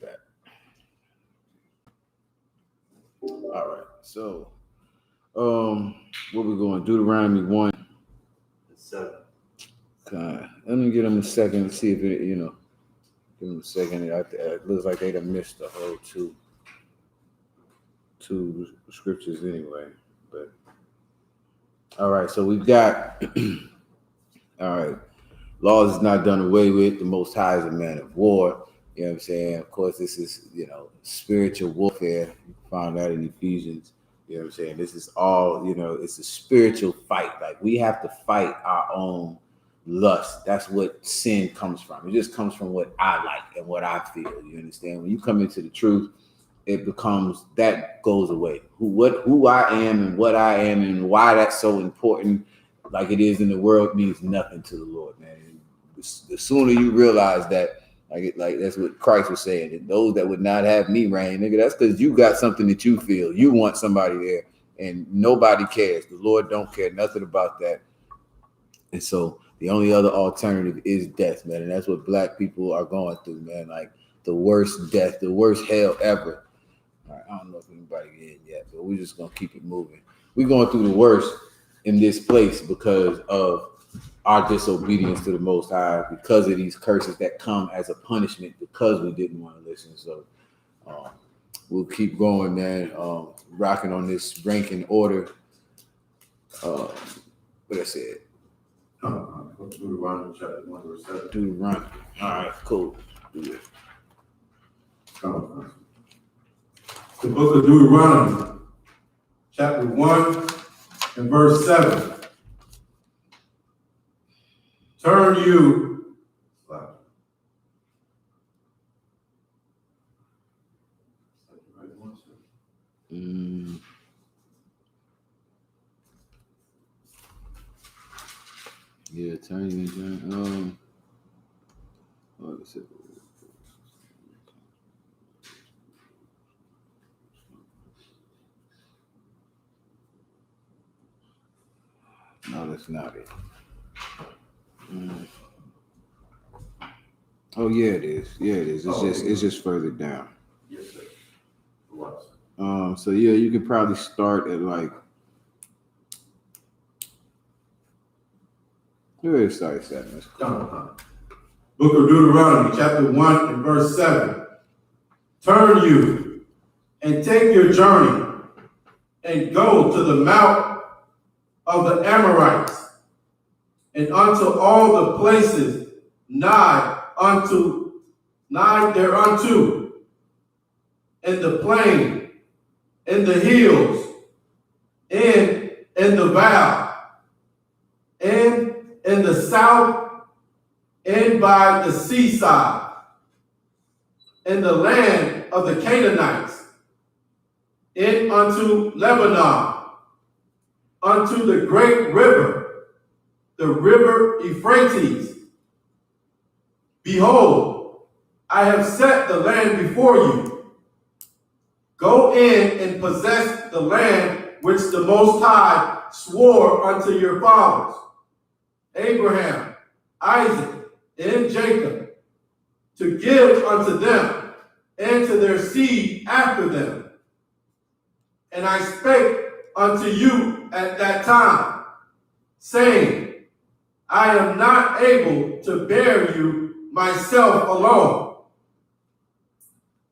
back. All right. So, what we're going? Deuteronomy 1:7. Let me give them a second to see if it, give them a second. It looks like they done missed the whole two scriptures anyway. But all right, so we've got all right. Laws is not done away with. The Most High is a man of war. You know what I'm saying? Of course, this is, spiritual warfare. You find that in Ephesians. You know what I'm saying? This is all, it's a spiritual fight. Like, we have to fight our own lust. That's what sin comes from. It just comes from what I like and what I feel. You understand? When you come into the truth, it becomes, that goes away. Who I am and what I am and why that's so important, like it is in the world, means nothing to the Lord, man. The sooner you realize that, like that's what Christ was saying, and those that would not have me reign, nigga, that's because you got something that you feel. You want somebody there, and nobody cares. The Lord don't care nothing about that. And so the only other alternative is death, man. And that's what black people are going through, man. Like the worst death, the worst hell ever. All right, I don't know if anybody in yet, but we're just gonna keep it moving. We're going through the worst in this place because of our disobedience to the Most High, because of these curses that come as a punishment because we didn't want to listen. So we'll keep going, man. Rocking on this ranking order. What I said. Deuteronomy chapter 1 verse 7. Deuteronomy. All right, cool. Do it. The book of Deuteronomy, chapter 1 and verse 7. Turn you. Yeah, turn you. What is it? No, that's not it. Oh yeah, it is. Yeah, it is. It's just further down. Yes, sir. So yeah, you could probably start at like. Sorry, 7. That's cool. Book of Deuteronomy, chapter 1 and verse 7. Turn you and take your journey and go to the mount of the Amorites and unto all the places nigh thereunto, in the plain, in the hills, in the valley, and in the south, and by the seaside, in the land of the Canaanites, in unto Lebanon, unto the great river, the river Euphrates. Behold, I have set the land before you. Go in and possess the land which the Most High swore unto your fathers, Abraham, Isaac, and Jacob, to give unto them and to their seed after them. And I spake unto you at that time, saying, I am not able to bear you myself alone.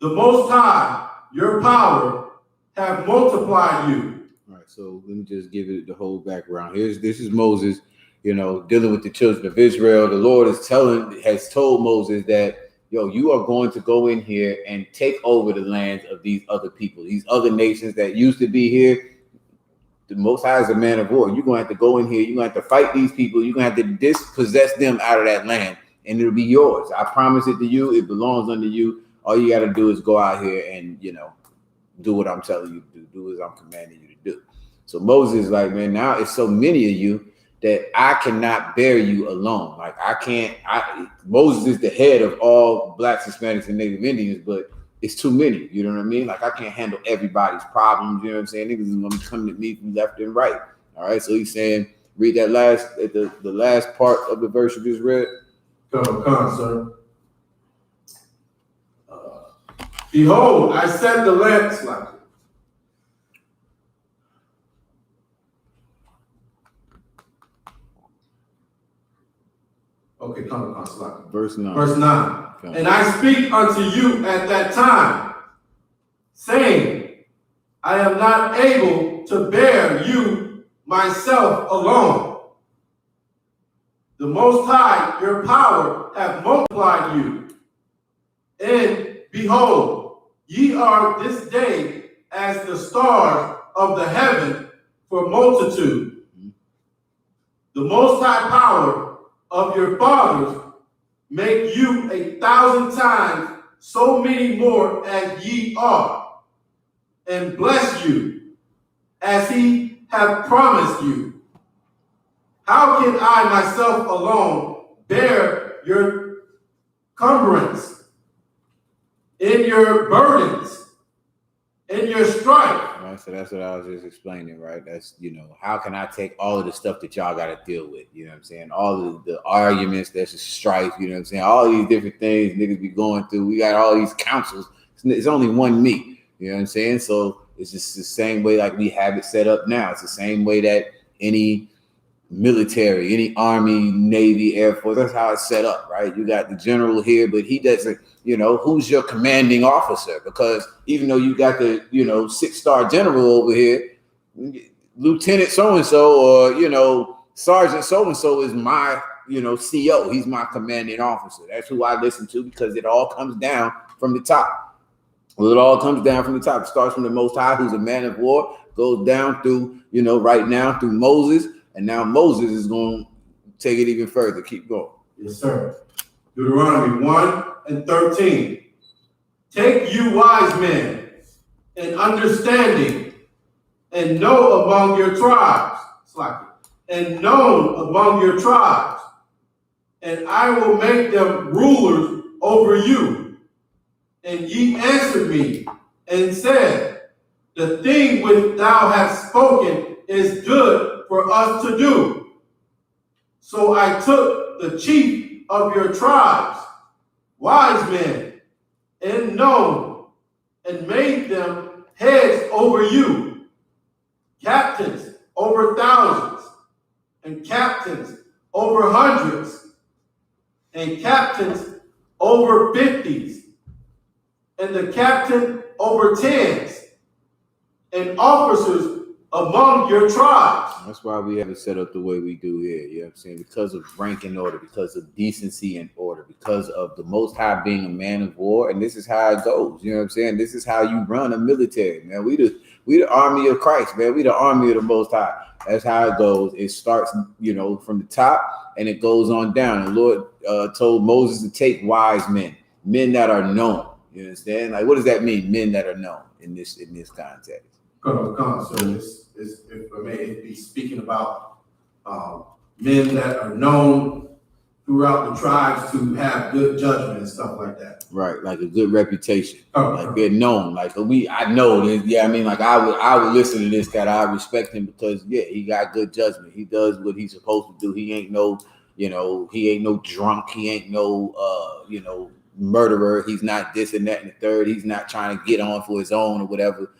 The Most High, your power, have multiplied you. All right, so let me just give it the whole background. This is Moses, dealing with the children of Israel. The Lord has told Moses that, you are going to go in here and take over the lands of these other people, these other nations that used to be here. The Most High is a man of war. You're going to have to go in here. You're going to have to fight these people. You're going to have to dispossess them out of that land, and it'll be yours. I promise it to you. It belongs unto you. All you got to do is go out here and, do what I'm telling you to do. Do as I'm commanding you to do. So Moses is like, man, now it's so many of you that I cannot bear you alone. Like Moses is the head of all Blacks, Hispanics, and Native Indians, but it's too many. You know what I mean? Like I can't handle everybody's problems. You know what I'm saying? Niggas is gonna be coming at me from left and right. All right. So he's saying, read that the last part of the verse you just read. Come, sir. Behold, I set the land slack. Okay, come slack. Verse 9. Verse 9. And I speak unto you at that time, saying, I am not able to bear you myself alone. The Most High, your power, hath multiplied you. And behold, ye are this day as the stars of the heaven for multitude. The Most High power of your fathers make you 1,000 times so many more as ye are, and bless you as he hath promised you. How can I myself alone bear your cumbrance, in your burdens, in your strife? Right, so that's what I was just explaining, right? That's, how can I take all of the stuff that y'all got to deal with? You know what I'm saying? All of the arguments, there's a strife, you know what I'm saying? All these different things niggas be going through. We got all these councils. It's only one me, you know what I'm saying? So it's just the same way like we have it set up now. It's the same way that any military, any Army, Navy, Air Force, that's how it's set up, right? You got the general here, but he doesn't, who's your commanding officer? Because even though you got the, 6-star general over here, Lieutenant so-and-so or, Sergeant so-and-so is my, CO. He's my commanding officer. That's who I listen to because it all comes down from the top. Well, it all comes down from the top. It starts from the Most High, who's a man of war, goes down through, right now through Moses. And now Moses is going to take it even further. Keep going. Yes, sir. Deuteronomy 1:13. Take you wise men and understanding, and know among your tribes, and known among your tribes, and I will make them rulers over you. And ye answered me and said, the thing which thou hast spoken is good for us to do. So I took the chief of your tribes, wise men, and known, and made them heads over you, captains over thousands, and captains over hundreds, and captains over 50s, and the captain over 10s, and officers among your tribes. That's why we have it set up the way we do here. You know what I'm saying? Because of rank and order, because of decency and order, because of the Most High being a man of war. And this is how it goes. You know what I'm saying? This is how you run a military, man. We the army of Christ, man. We the army of the Most High. That's how it goes. It starts, from the top and it goes on down. The Lord told Moses to take wise men, men that are known. You understand? Like, what does that mean? Men that are known in this context. Come. So it may be speaking about men that are known throughout the tribes to have good judgment and stuff like that. Right, like a good reputation. Like they're known. Like I know this. Yeah, I mean, like I would listen to this guy. I respect him because he got good judgment. He does what he's supposed to do. He ain't no, he ain't no drunk. He ain't no, murderer. He's not this and that and the third. He's not trying to get on for his own or whatever.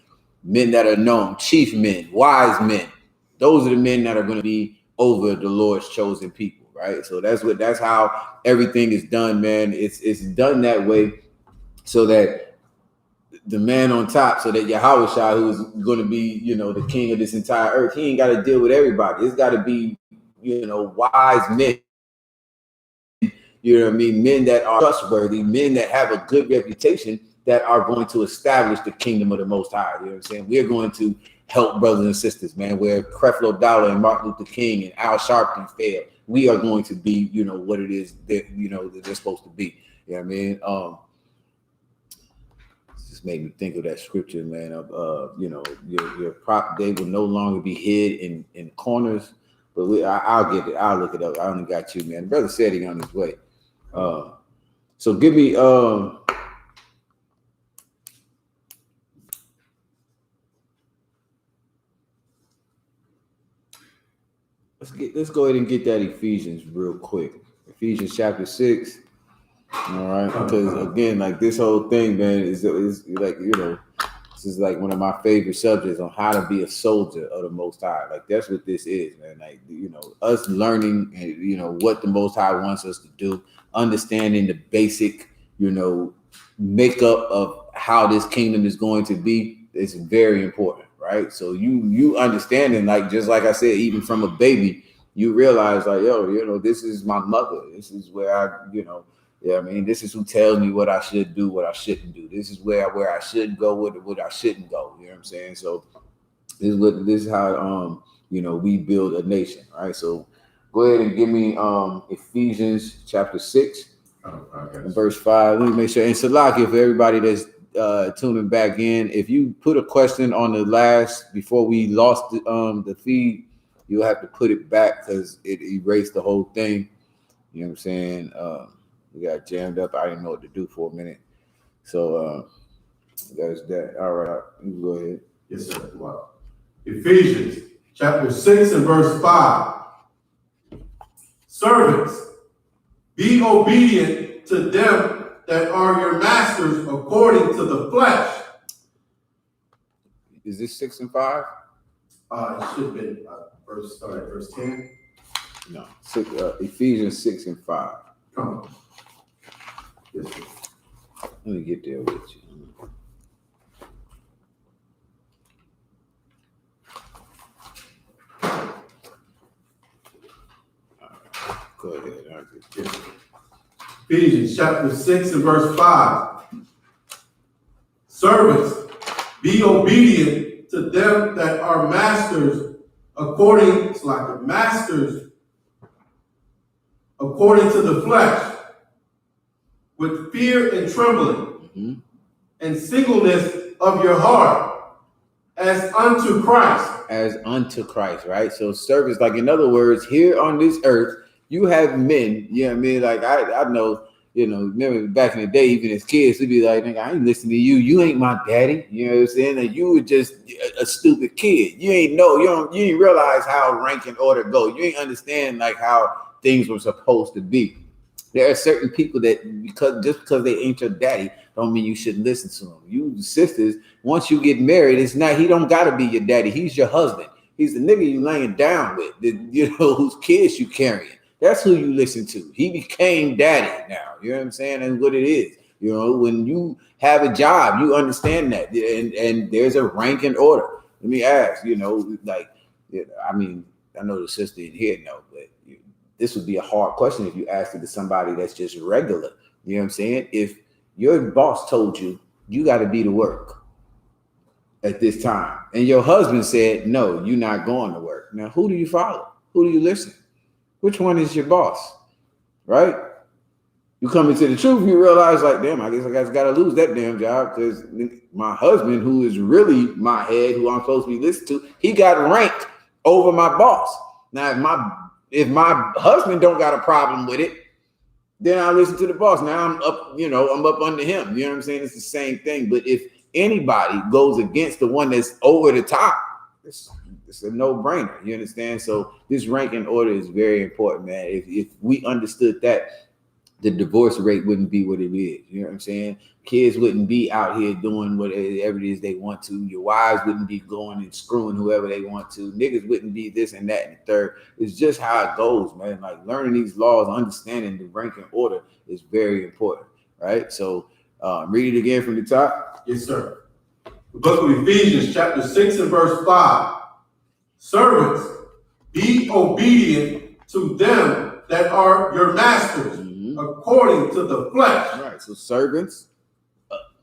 Men that are known, chief men, wise men. Those are the men that are going to be over the Lord's chosen people, right? So that's how everything is done, man. It's done that way so that the man on top, so that Yahushua, who's going to be, the king of this entire earth, he ain't got to deal with everybody. It's got to be, wise men. You know what I mean? Men that are trustworthy, men that have a good reputation, that are going to establish the kingdom of the Most High. You know what I'm saying? We're going to help brothers and sisters, man. Where Creflo Dollar and Martin Luther King and Al Sharpton failed, we are going to be, what it is that, that they're supposed to be. You know what I mean? Just made me think of that scripture, man, of, your prop, they will no longer be hid in corners. But I'll get it. I'll look it up. I only got you, man. The brother said he on his way. So give me, let's go ahead and get that Ephesians real quick. Ephesians chapter 6. All right, because again, like this whole thing, man, is like, you know, this is like one of my favorite subjects on how to be a soldier of the Most High. Like that's what this is, man. Like, you know, us learning and, you know, what the Most High wants us to do, understanding the basic, you know, makeup of how this kingdom is going to be is very important, right? So you understanding, like, just like I said, even from a baby, you realize like, yo, you know, this is my mother. This is where I, you know. Yeah, I mean, this is who tells me what I should do, what I shouldn't do. This is where I should go, what I shouldn't go. You know what I'm saying? So this is how you know, we build a nation, right? So go ahead and give me Ephesians chapter 6 and verse 5. Let me make sure. And Salaki, for everybody that's tuning back in, if you put a question on the last before we lost the feed, you'll have to put it back because it erased the whole thing. You know what I'm saying? We got jammed up. I didn't know what to do for a minute. So there's that. All right. You go ahead. Yes, sir. Wow. Ephesians chapter 6 and verse 5. Servants, be obedient to them that are your masters according to the flesh. Is this 6 and 5? It should have been verse 10. No. Ephesians 6 and 5. Come on. Yes, sir. Let me get there with you. Go ahead. Yes. Ephesians chapter 6 and verse 5. Servants, be obedient to them that are masters according to the flesh, with fear and trembling, and singleness of your heart, as unto Christ. As unto Christ, right? So service, like in other words, here on this earth, you have men, you know what I mean? Like I know, you know, remember back in the day, even as kids, we'd be like, nigga, I ain't listening to you. You ain't my daddy. You know what I'm saying? Like, you were just a stupid kid. You ain't realize how rank and order go. You ain't understand like how things were supposed to be. There are certain people that because they ain't your daddy, don't mean you shouldn't listen to them. You sisters, once you get married, he don't gotta be your daddy. He's your husband. He's the nigga you laying down with, you know, whose kids you carrying. That's who you listen to. He became daddy now. You know what I'm saying? And what it is. You know, when you have a job, you understand that. And there's a rank and order. Let me ask, you know, like, I mean, I know the sister in here know, but this would be a hard question if you asked it to somebody that's just regular. You know what I'm saying? If your boss told you, you got to be to work at this time, and your husband said, no, you're not going to work. Now, who do you follow? Who do you listen? Which one is your boss, right? You come into the truth, you realize like, damn, I guess I got to lose that damn job because my husband, who is really my head, who I'm supposed to be listening to, he got ranked over my boss. Now, if my husband don't got a problem with it, then I listen to the boss. Now I'm up, you know, I'm up under him. You know what I'm saying? It's the same thing. But if anybody goes against the one that's over the top, it's a no-brainer. You understand? So this ranking order is very important, man. If we understood that, the divorce rate wouldn't be what it is. You know what I'm saying? Kids wouldn't be out here doing whatever it is they want to. Your wives wouldn't be going and screwing whoever they want to. Niggas wouldn't be this and that and the third. It's just how it goes, man. Like learning these laws, understanding the ranking order is very important, right? So read it again from the top. Yes, sir. The book of Ephesians chapter 6 and verse 5. Servants, be obedient to them that are your masters, according to the flesh. All right, so servants,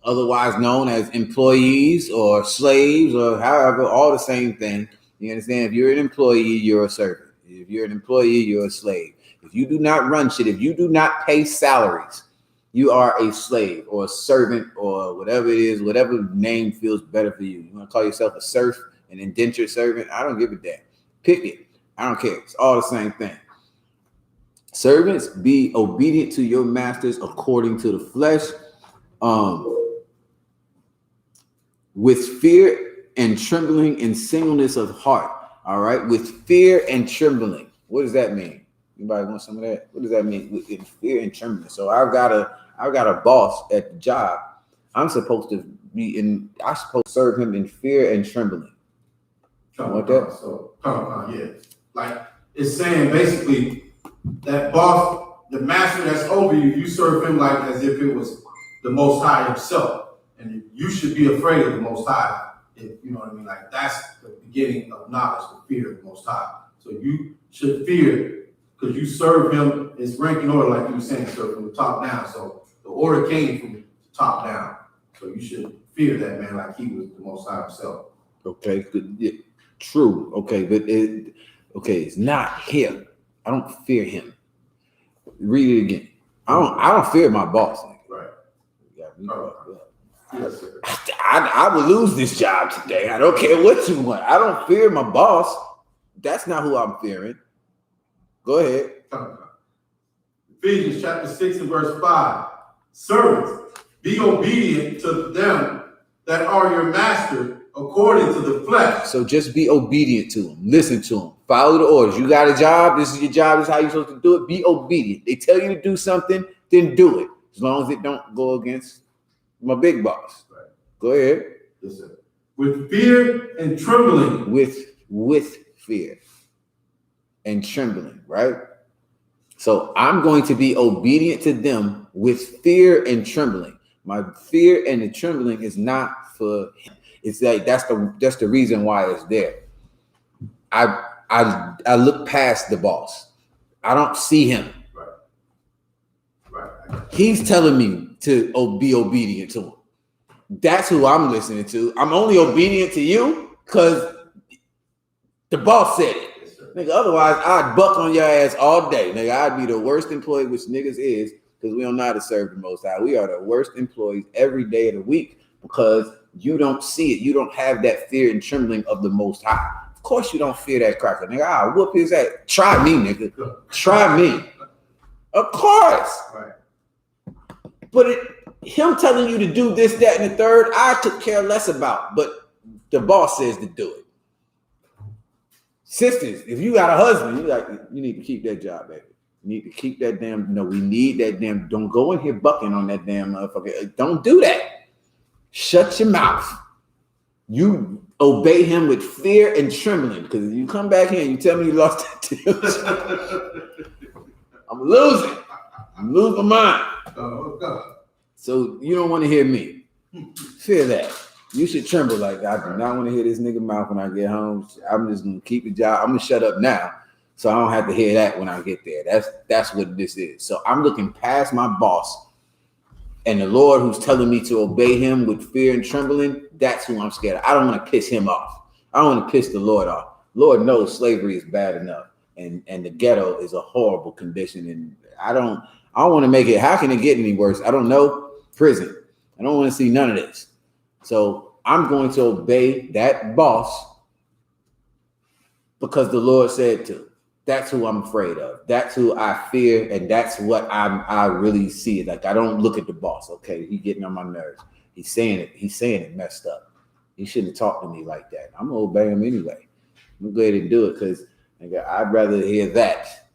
otherwise known as employees or slaves or however, all the same thing. You understand? If you're an employee, you're a servant. If you're an employee, you're a slave. If you do not run shit, if you do not pay salaries, you are a slave or a servant or whatever it is, whatever name feels better for you. You want to call yourself a serf, an indentured servant? I don't give a damn. Pick it. I don't care. It's all the same thing. Servants, be obedient to your masters according to the flesh, with fear and trembling and singleness of heart. All right, with fear and trembling. What does that mean? Anybody want some of that? What does that mean? In fear and trembling. So I've got a boss at the job. I'm supposed to serve him in fear and trembling. Want that? Yeah. Like it's saying basically that boss, the master that's over you, you serve him like as if it was the Most High himself. And you should be afraid of the Most High. If you know what I mean? Like that's the beginning of knowledge, the fear of the Most High. So you should fear because you serve him. It's ranking order, like you were saying, sir, from the top down. So the order came from the top down. So you should fear that man like he was the Most High himself. Okay, good. Yeah, true. Okay, but it's not him. I don't fear him. Read it again. I don't fear my boss. Right. Yes, sir. I would lose this job today. I don't care what you want. I don't fear my boss. That's not who I'm fearing. Go ahead. Ephesians chapter 6 and verse 5. Servants, be obedient to them that are your master according to the flesh. So just be obedient to them. Listen to them. Follow the orders. You got a job. This is your job. This is how you're supposed to do it. Be obedient. They tell you to do something, then do it. As long as it don't go against my big boss. Right. Go ahead. Yes, sir. With fear and trembling. With fear and trembling, right? So I'm going to be obedient to them with fear and trembling. My fear and the trembling is not for him. It's like that's the reason why it's there. I look past the boss. I don't see him. Right. He's telling me to be obedient to him. That's who I'm listening to. I'm only obedient to you because the boss said it. Yes, sir. Nigga, otherwise I'd buck on your ass all day. Nigga, I'd be the worst employee, which niggas is, because we don't know how to serve the Most High. We are the worst employees every day of the week because you don't see it. You don't have that fear and trembling of the Most High. Of course you don't fear that cracker. Nigga, I'll whoop his ass. Try me, nigga. Try me. Of course. Right. But him telling you to do this, that, and the third, I could care less about. But the boss says to do it. Sisters, if you got a husband, you need to keep that job, baby. You need to keep that damn. No, we need that damn. Don't go in here bucking on that damn motherfucker. Don't do that. Shut your mouth. You obey him with fear and trembling. Because if you come back here and you tell me you lost that deal, I'm losing. I'm losing my mind. Oh, God. So you don't want to hear me. Fear that. You should tremble like I do not want to hear this nigga mouth when I get home. I'm just gonna keep the job. I'm gonna shut up now, so I don't have to hear that when I get there. That's what this is. So I'm looking past my boss and the Lord who's telling me to obey him with fear and trembling. That's who I'm scared of. I don't want to piss him off. I don't want to piss the Lord off. Lord knows slavery is bad enough, and the ghetto is a horrible condition. And I don't want to make it. How can it get any worse? I don't know. Prison. I don't want to see none of this. So I'm going to obey that boss because the Lord said to. That's who I'm afraid of. That's who I fear, and that's what I really see. Like I don't look at the boss. Okay, he's getting on my nerves. He's saying it messed up. He shouldn't have talked to me like that. I'm gonna obey him anyway. I'm gonna go ahead and do it because I'd rather hear that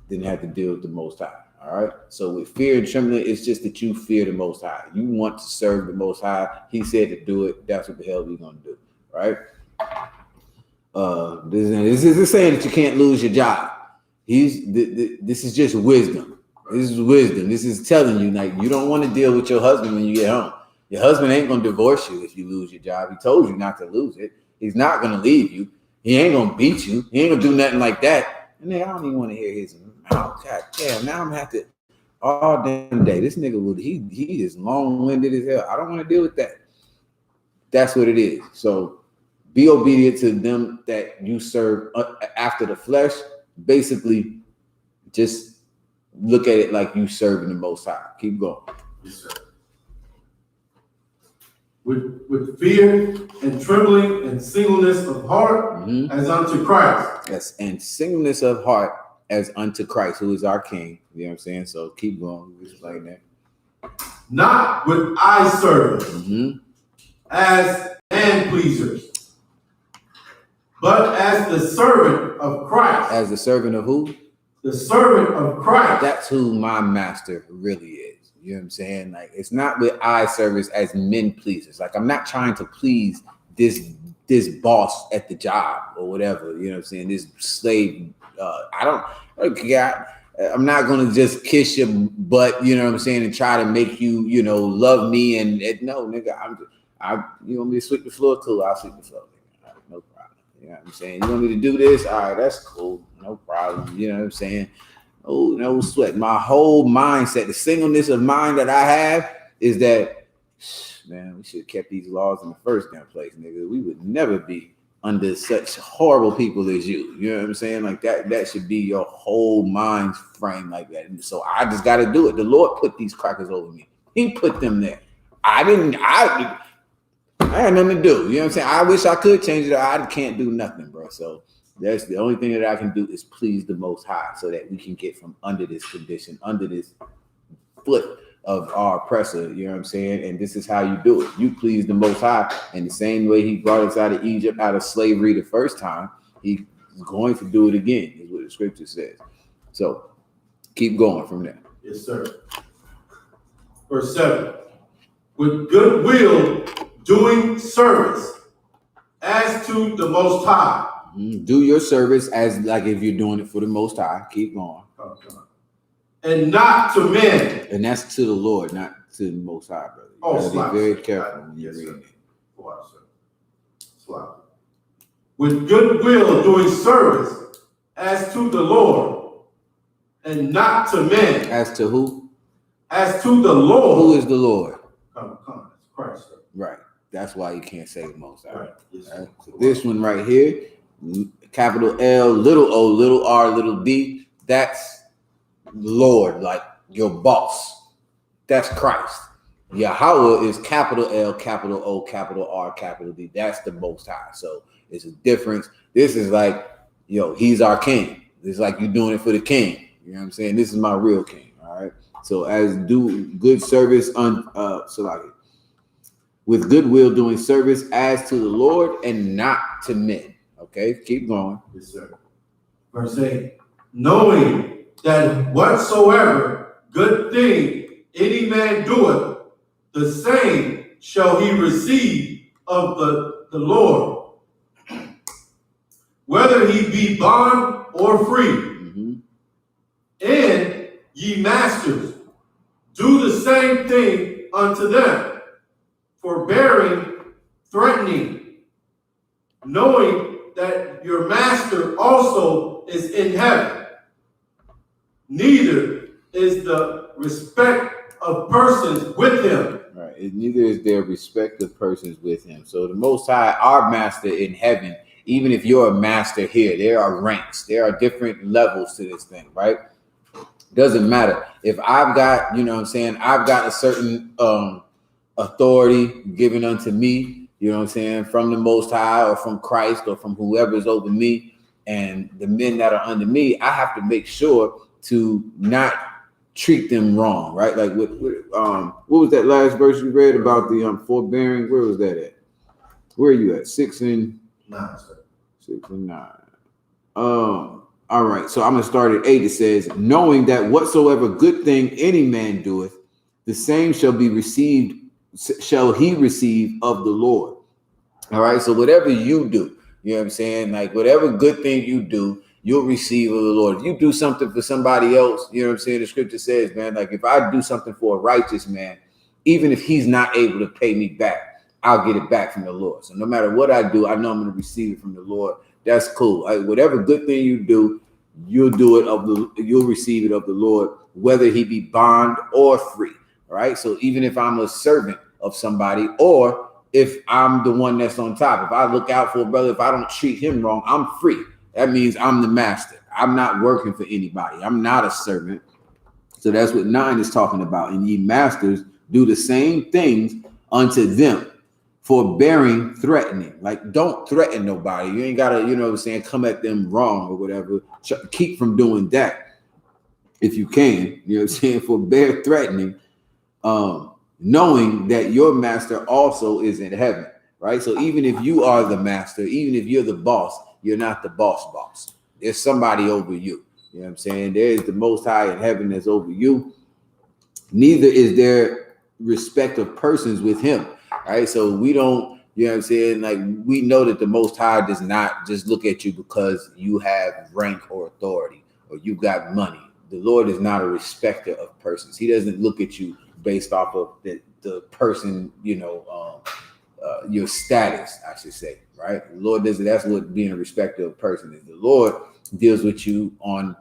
than have to deal with the Most High. All right. So with fear and trembling, it's just that you fear the Most High. You want to serve the Most High. He said to do it. That's what the hell we're gonna do. Right. This is saying that you can't lose your job. This is just wisdom. This is wisdom. This is telling you like you don't want to deal with your husband when you get home. Your husband ain't gonna divorce you if you lose your job. He told you not to lose it. He's not gonna leave you. He ain't gonna beat you. He ain't gonna do nothing like that. And then I don't even want to hear his mouth. God damn, now I'm gonna have to all damn day. This nigga he is long-winded as hell. I don't want to deal with that. That's what it is. So be obedient to them that you serve after the flesh. Basically, just look at it like you serving the Most High. Keep going. Yes, sir. With fear and trembling and singleness of heart as unto Christ. Yes, and singleness of heart as unto Christ, who is our King. You know what I'm saying? So keep going. Explain that. Not with eye service as man pleasers, but as the servant of Christ. As the servant of who? the servant of Christ. That's who my master really is. You know what I'm saying? Like, it's not with eye service as men pleasers. Like, I'm not trying to please this boss at the job or whatever. You know what I'm saying? This slave. I'm not gonna just kiss your butt. You know what I'm saying? And try to make you, love me. And no, nigga, you want me to sweep the floor? Cool, I'll sweep the floor. All right, no problem. You know what I'm saying? You want me to do this? All right, that's cool. No problem. You know what I'm saying? Oh, no sweat. My whole mindset, the singleness of mind that I have is that, man, we should have kept these laws in the first damn place, nigga. We would never be under such horrible people as you. You know what I'm saying? Like that should be your whole mind frame like that. And so I just got to do it. The Lord put these crackers over me. He put them there. I had nothing to do. You know what I'm saying? I wish I could change it. I can't do nothing, bro. So that's the only thing that I can do is please the Most High so that we can get from under this condition, under this foot of our oppressor. You know what I'm saying? And this is how you do it. You please the Most High. And the same way he brought us out of Egypt, out of slavery the first time, he's going to do it again, is what the scripture says. So keep going from there. Yes, sir. Verse 7. With good will doing service as to the Most High. Do your service as like if you're doing it for the Most High. Keep going. And not to men. And that's to the Lord, not to the Most High, brother. You gotta be very careful when you're reading it. With good will doing service as to the Lord and not to men. As to who? As to the Lord. Who is the Lord? Come, it's Christ, sir. Right. That's why you can't say the Most High. Right. Yes, right? So this one right here, capital L, little o, little r, little d, that's Lord, like your boss. That's Christ. Yahweh is capital L, capital O, capital R, capital D. That's the Most High. So it's a difference. This is like, he's our king. It's like you're doing it for the king. You know what I'm saying? This is my real king. All right. So as do good service with goodwill doing service as to the Lord and not to men. Okay, keep going. Yes, sir. Verse 8. Knowing that whatsoever good thing any man doeth, the same shall he receive of the Lord, whether he be bond or free. Mm-hmm. And ye masters, do the same thing unto them, forbearing, threatening, knowing that your master also is in heaven. Neither is the respect of persons with him. Right. Neither is there respect of persons with him. So the Most High, our master in heaven, even if you're a master here, there are ranks. There are different levels to this thing, right? Doesn't matter. If I've got, I've got a certain authority given unto me, from the Most High or from Christ or from whoever's over me, and the men that are under me, I have to make sure to not treat them wrong, right? Like what was that last verse you read about the forbearing? Where was that at? Where are you at? 6 and 9, sir. 6 and 9. All right, so I'm gonna start at 8. It says, knowing that whatsoever good thing any man doeth, the same shall he receive of the Lord. All right, so whatever you do, you know what I'm saying? Like whatever good thing you do, you'll receive of the Lord. If you do something for somebody else, you know what I'm saying? The scripture says, man, like if I do something for a righteous man, even if he's not able to pay me back, I'll get it back from the Lord. So no matter what I do, I know I'm going to receive it from the Lord. That's cool. Like, whatever good thing you do, you'll receive it of the Lord, whether he be bond or free. All right. So even if I'm a servant of somebody, or if I'm the one that's on top, if I look out for a brother, if I don't treat him wrong, I'm free. That means I'm the master. I'm not working for anybody. I'm not a servant. So that's what 9 is talking about. And ye masters, do the same things unto them, forbearing, threatening. Like, don't threaten nobody. You ain't got to, come at them wrong or whatever. Keep from doing that if you can. You know what I'm saying? Forbear threatening, knowing that your master also is in heaven, right? So even if you are the master, even if you're the boss, you're not the boss. There's somebody over you. You know what I'm saying? There is the Most High in heaven that's over you. Neither is there respect of persons with him. Right? So we don't, you know what I'm saying? Like, we know that the Most High does not just look at you because you have rank or authority or you got money. The Lord is not a respecter of persons. He doesn't look at you based off of the person, your status, I should say, right? The Lord doesn't. That's what being a respecter of person is. The Lord deals with you on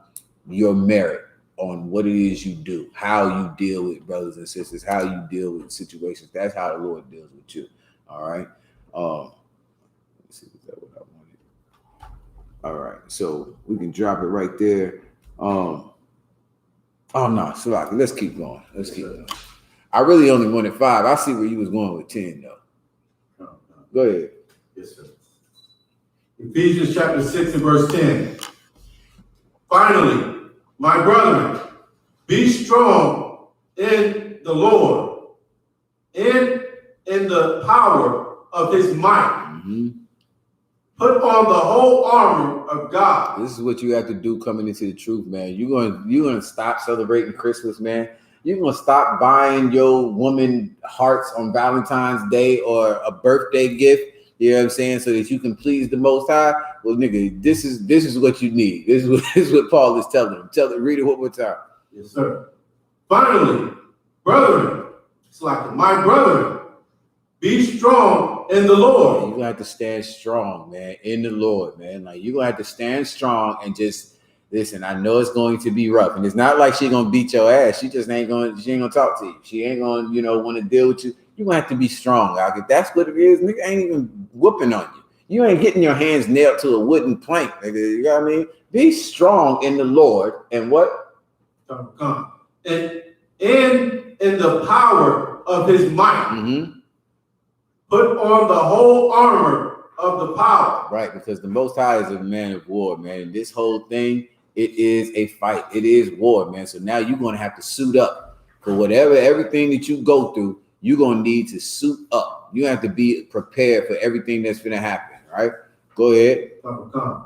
your merit, on what it is you do, how you deal with brothers and sisters, how you deal with situations. That's how the Lord deals with you. All right. Let's see, is that what I wanted? All right. So we can drop it right there. Oh no, Salaki, let's keep going. Let's keep going. I really only wanted 5. I see where you was going with 10 though. Go ahead. Yes, sir. Ephesians chapter 6 and verse 10. Finally, my brethren, be strong in the Lord, in the power of his might. Mm-hmm. Put on the whole armor of God. This is what you have to do coming into the truth, man. You're gonna stop celebrating Christmas, man. You're gonna stop buying your woman hearts on Valentine's Day or a birthday gift. You know what I'm saying? So that you can please the Most High. Well, nigga, this is what you need. This is what Paul is telling him. Read it one more time. Yes, sir. Finally, brethren, it's like my brethren, be strong in the Lord. You're gonna have to stand strong, man, in the Lord, man. Like, you're gonna have to stand strong and just listen. I know it's going to be rough, and it's not like she's gonna beat your ass. She ain't gonna talk to you. She ain't gonna, want to deal with you. You're gonna have to be strong, dog. If that's what it is, nigga ain't even whooping on you. You ain't getting your hands nailed to a wooden plank, nigga. You know what I mean? Be strong in the Lord and what? Come. And in the power of his might. Mm-hmm. Put on the whole armor of the power. Right, because the Most High is a man of war, man. And this whole thing, it is a fight. It is war, man. So now you're going to have to suit up for everything that you go through. You're going to need to suit up. You have to be prepared for everything that's going to happen, right? Go ahead. Come.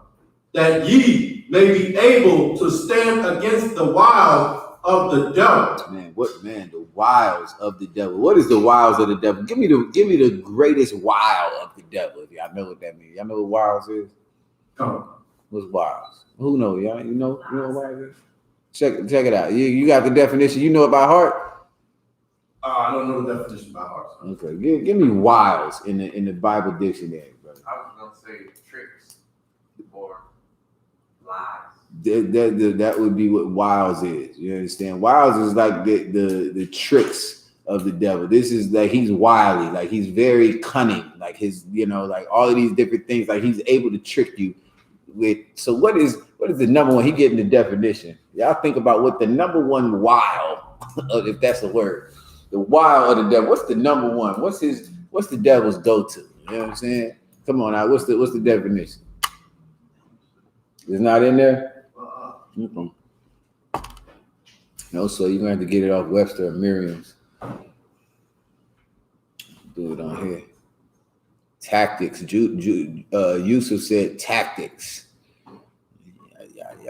That ye may be able to stand against the wiles of the devil. The wiles of the devil. What is the wiles of the devil? Give me the greatest wile of the devil. If y'all know what that means. Y'all know what wiles is? Come. What's wiles? Who knows, y'all? You know what wiles is? Check it out. You got the definition. You know it by heart? I don't know the definition by heart. Okay. Give me wiles in the Bible dictionary, brother. I was gonna say tricks or lies. That would be what wiles is. You understand? Wiles is like the tricks of the devil. This is like he's wily, like he's very cunning, like his, like all of these different things, like he's able to trick you with. So what is the number one? He getting the definition. Y'all think about what the number one wile, if that's a word, the wile of the devil. What's the number one? What's the devil's go-to? You know what I'm saying? Come on now. What's the definition? It's not in there. Mm-hmm. No, so you're gonna have to get it off Webster or Merriam's. Do it on here. Tactics. Yusuf said tactics.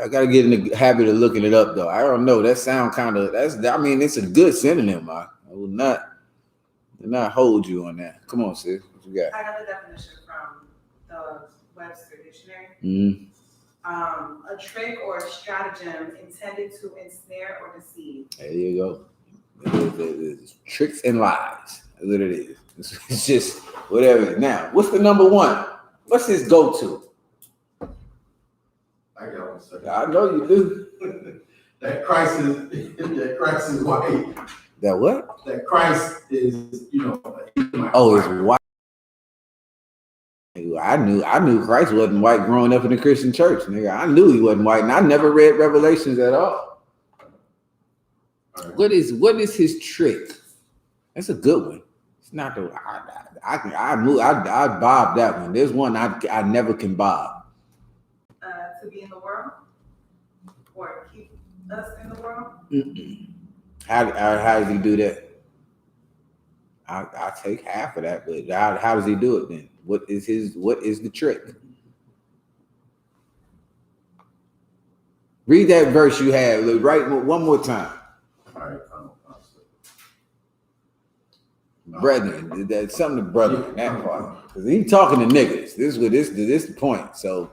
I gotta get in the habit of looking it up though. I don't know. That sound kind of it's a good synonym. I will not hold you on that. Come on, sis. What you got? I got the definition from the Webster dictionary. Mm-hmm. A trick or a stratagem intended to ensnare or deceive. There you go. It's tricks and lies. That's what it is. It's just whatever. Now, what's the number one? What's his go-to? I got one second. I know you do. That Christ is white. That what? That Christ is, Oh, it's white. I knew Christ wasn't white growing up in the Christian church, nigga. I knew he wasn't white, and I never read Revelations at all. Right. What is his trick? That's a good one. It's not the I bob that one. There's one I never can bob. To be in the world or keep us in the world. Mm-mm. How does he do that? I'll take half of that, but how does he do it then? What is the trick? Read that verse you had. Right, one more time. All right. Brethren, that's something to brother in that part. Because he talking to niggas. This is the point. So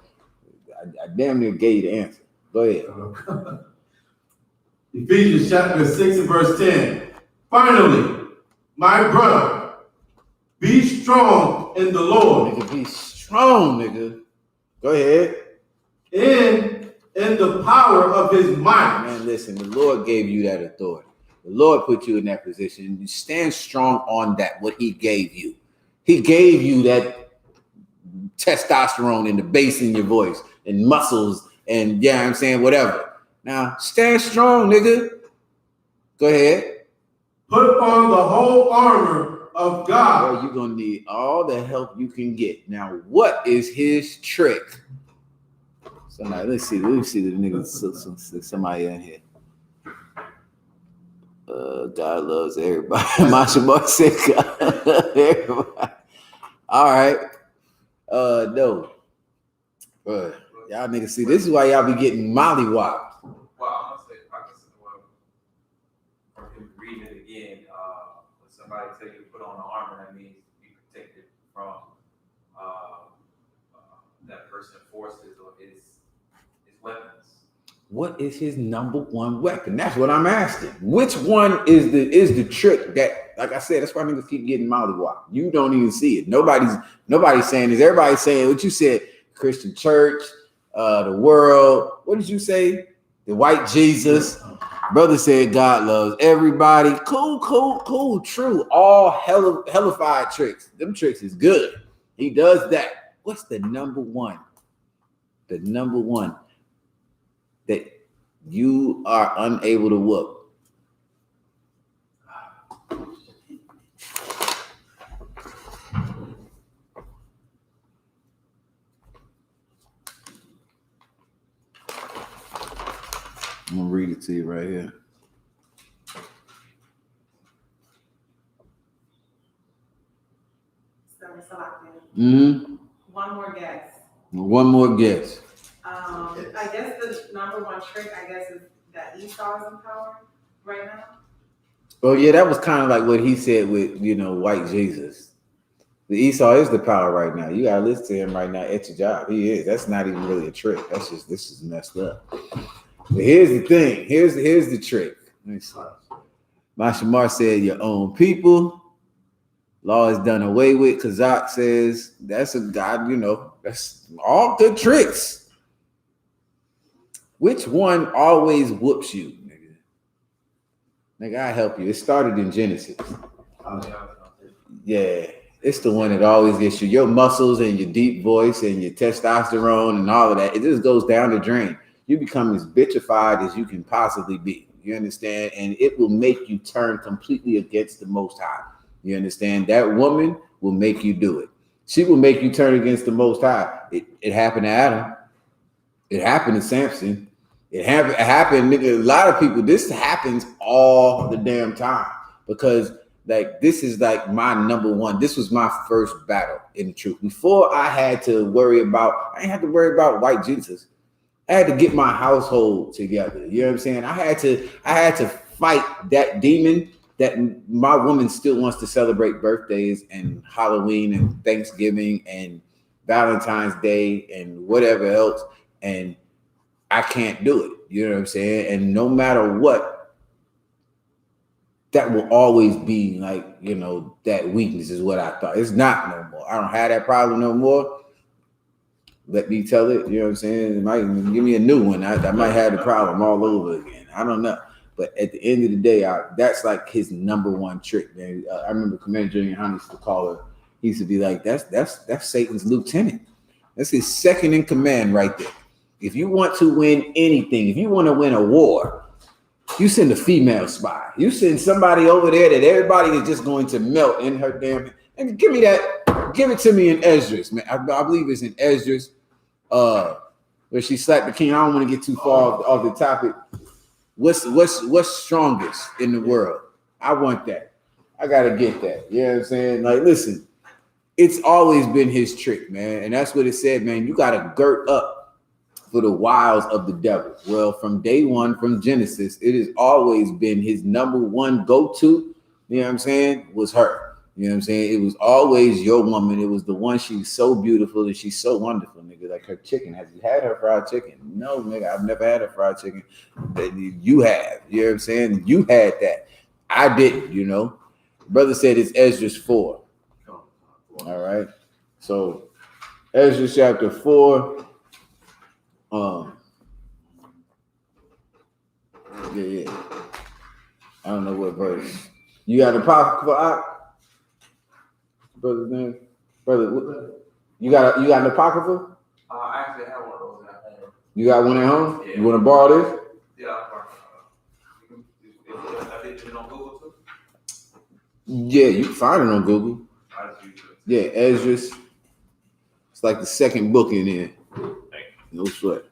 I damn near gave you the answer. Go ahead. Ephesians chapter 6 and verse 10. Finally, my brother, be strong in the Lord. Nigga, be strong, nigga. Go ahead. In the power of his might. Man, listen, the Lord gave you that authority. The Lord put you in that position. You stand strong on that, what he gave you. He gave you that testosterone and the bass in your voice and muscles and, yeah, I'm saying, whatever. Now, stand strong, nigga. Go ahead. Put on the whole armor of God. Well, you're going to need all the help you can get. Now, what is his trick? Somebody, let's see the nigga, somebody in here. God loves everybody. Masha Mark said God loves everybody. All right. No. Y'all niggas see, this is why y'all be getting mollywopped. Well, I'm gonna say, I can say, well, for him reading it again, when somebody tell you to put on the armor, that means be protected from that person forces or his weapons. What is his number one weapon? That's what I'm asking. Which one is the trick that, like I said, that's why niggas keep getting mollywopped. You don't even see it. Nobody's saying this. Everybody's saying what you said. Christian church, the world. What did you say? The white Jesus. Brother said God loves everybody. Cool. True. All hellified tricks. Them tricks is good. He does that. What's the number one? The number one that you are unable to whoop. I'm gonna read it to you right here. Mm-hmm. One more guess. One more guess. I guess the number one trick, is that Esau is in power right now. Oh yeah, that was kind of like what he said with, white Jesus. The Esau is the power right now. You gotta listen to him right now at your job. He is. That's not even really a trick. This is messed up. But here's the thing. Here's the trick. Let me see. Masha Mar said your own people. Law is done away with. Kazak says that's a God, that's all good tricks. Which one always whoops you, nigga? Nigga, I help you. It started in Genesis. Yeah, it's the one that always gets you. Your muscles and your deep voice and your testosterone and all of that. It just goes down the drain. You become as bitchified as you can possibly be. You understand? And it will make you turn completely against the Most High. You understand? That woman will make you do it. She will make you turn against the Most High. It happened to Adam. It happened to Samson. It happened. A lot of people, this happens all the damn time because this is like my number one. This was my first battle in the truth. Before I had to worry about, I didn't have to worry about white Jesus. I had to get my household together. You know what I'm saying? I had to fight that demon that my woman still wants to celebrate birthdays and Halloween and Thanksgiving and Valentine's Day and whatever else. And I can't do it. You know what I'm saying? And no matter what, that will always be that weakness is what I thought. It's not no more. I don't have that problem no more. Let me tell it. You know what I'm saying? It might give me a new one. I might have the problem all over again. I don't know. But at the end of the day, that's like his number one trick, man. I remember Commander GEN.YAHANNA used to call her. He used to be like, that's Satan's lieutenant. That's his second in command right there. If you want to win anything, if you want to win a war, you send a female spy. You send somebody over there that everybody is just going to melt in her damn. And give me that. Give it to me in Esdras, man. I believe it's in Esdras, where she slapped the king. I don't want to get too far off the topic. What's strongest in the world? I want that. I gotta get that. You know what I'm saying? Like, listen, it's always been his trick, man. And that's what it said, man. You gotta girt up for the wiles of the devil. Well, from day one, from Genesis, it has always been his number one go-to, you know what I'm saying, was her. You know what I'm saying? It was always your woman. It was the one. She's so beautiful and she's so wonderful, nigga. Like her chicken. Have you had her fried chicken? No, nigga. I've never had her fried chicken. You have. You know what I'm saying? You had that. I didn't, you know. Brother said it's Esdras 4. All right. So Esdras chapter 4. Yeah. I don't know what verse. You got a pop for brother's name? Brother, you got an apocrypha? I actually have one of those at home. You got one at home? Yeah. You want to borrow this? Yeah, I'll borrow it. I think it's on Google too. Yeah, you can find it on Google. I just use it. Yeah, Esdras. It's like the second book in there. No sweat.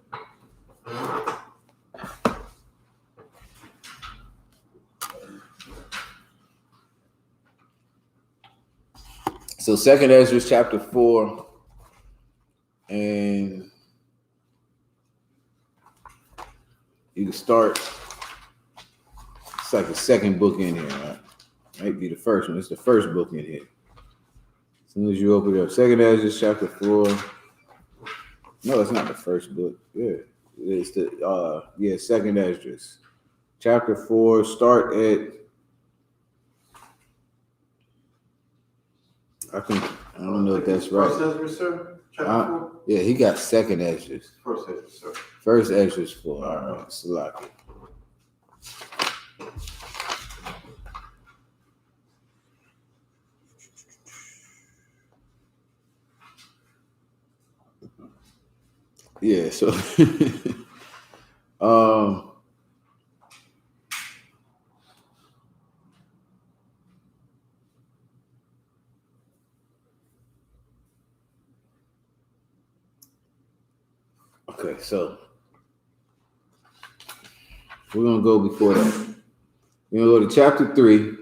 So second Esdras chapter 4, and you can start. It's like the second book in here, right? Might be the first one. It's the first book in here. As soon as you open it up, second Esdras chapter 4. No, it's not the first book. Yeah, it's the second Esdras chapter 4. Start at. I don't know if that's right. First Esdras, sir? Chapter 4? Yeah, he got second Esdras. First Esdras, sir. First Esdras 4. All right, Salaki. Yeah, so okay, so we're gonna go before that. We're gonna go to chapter 3.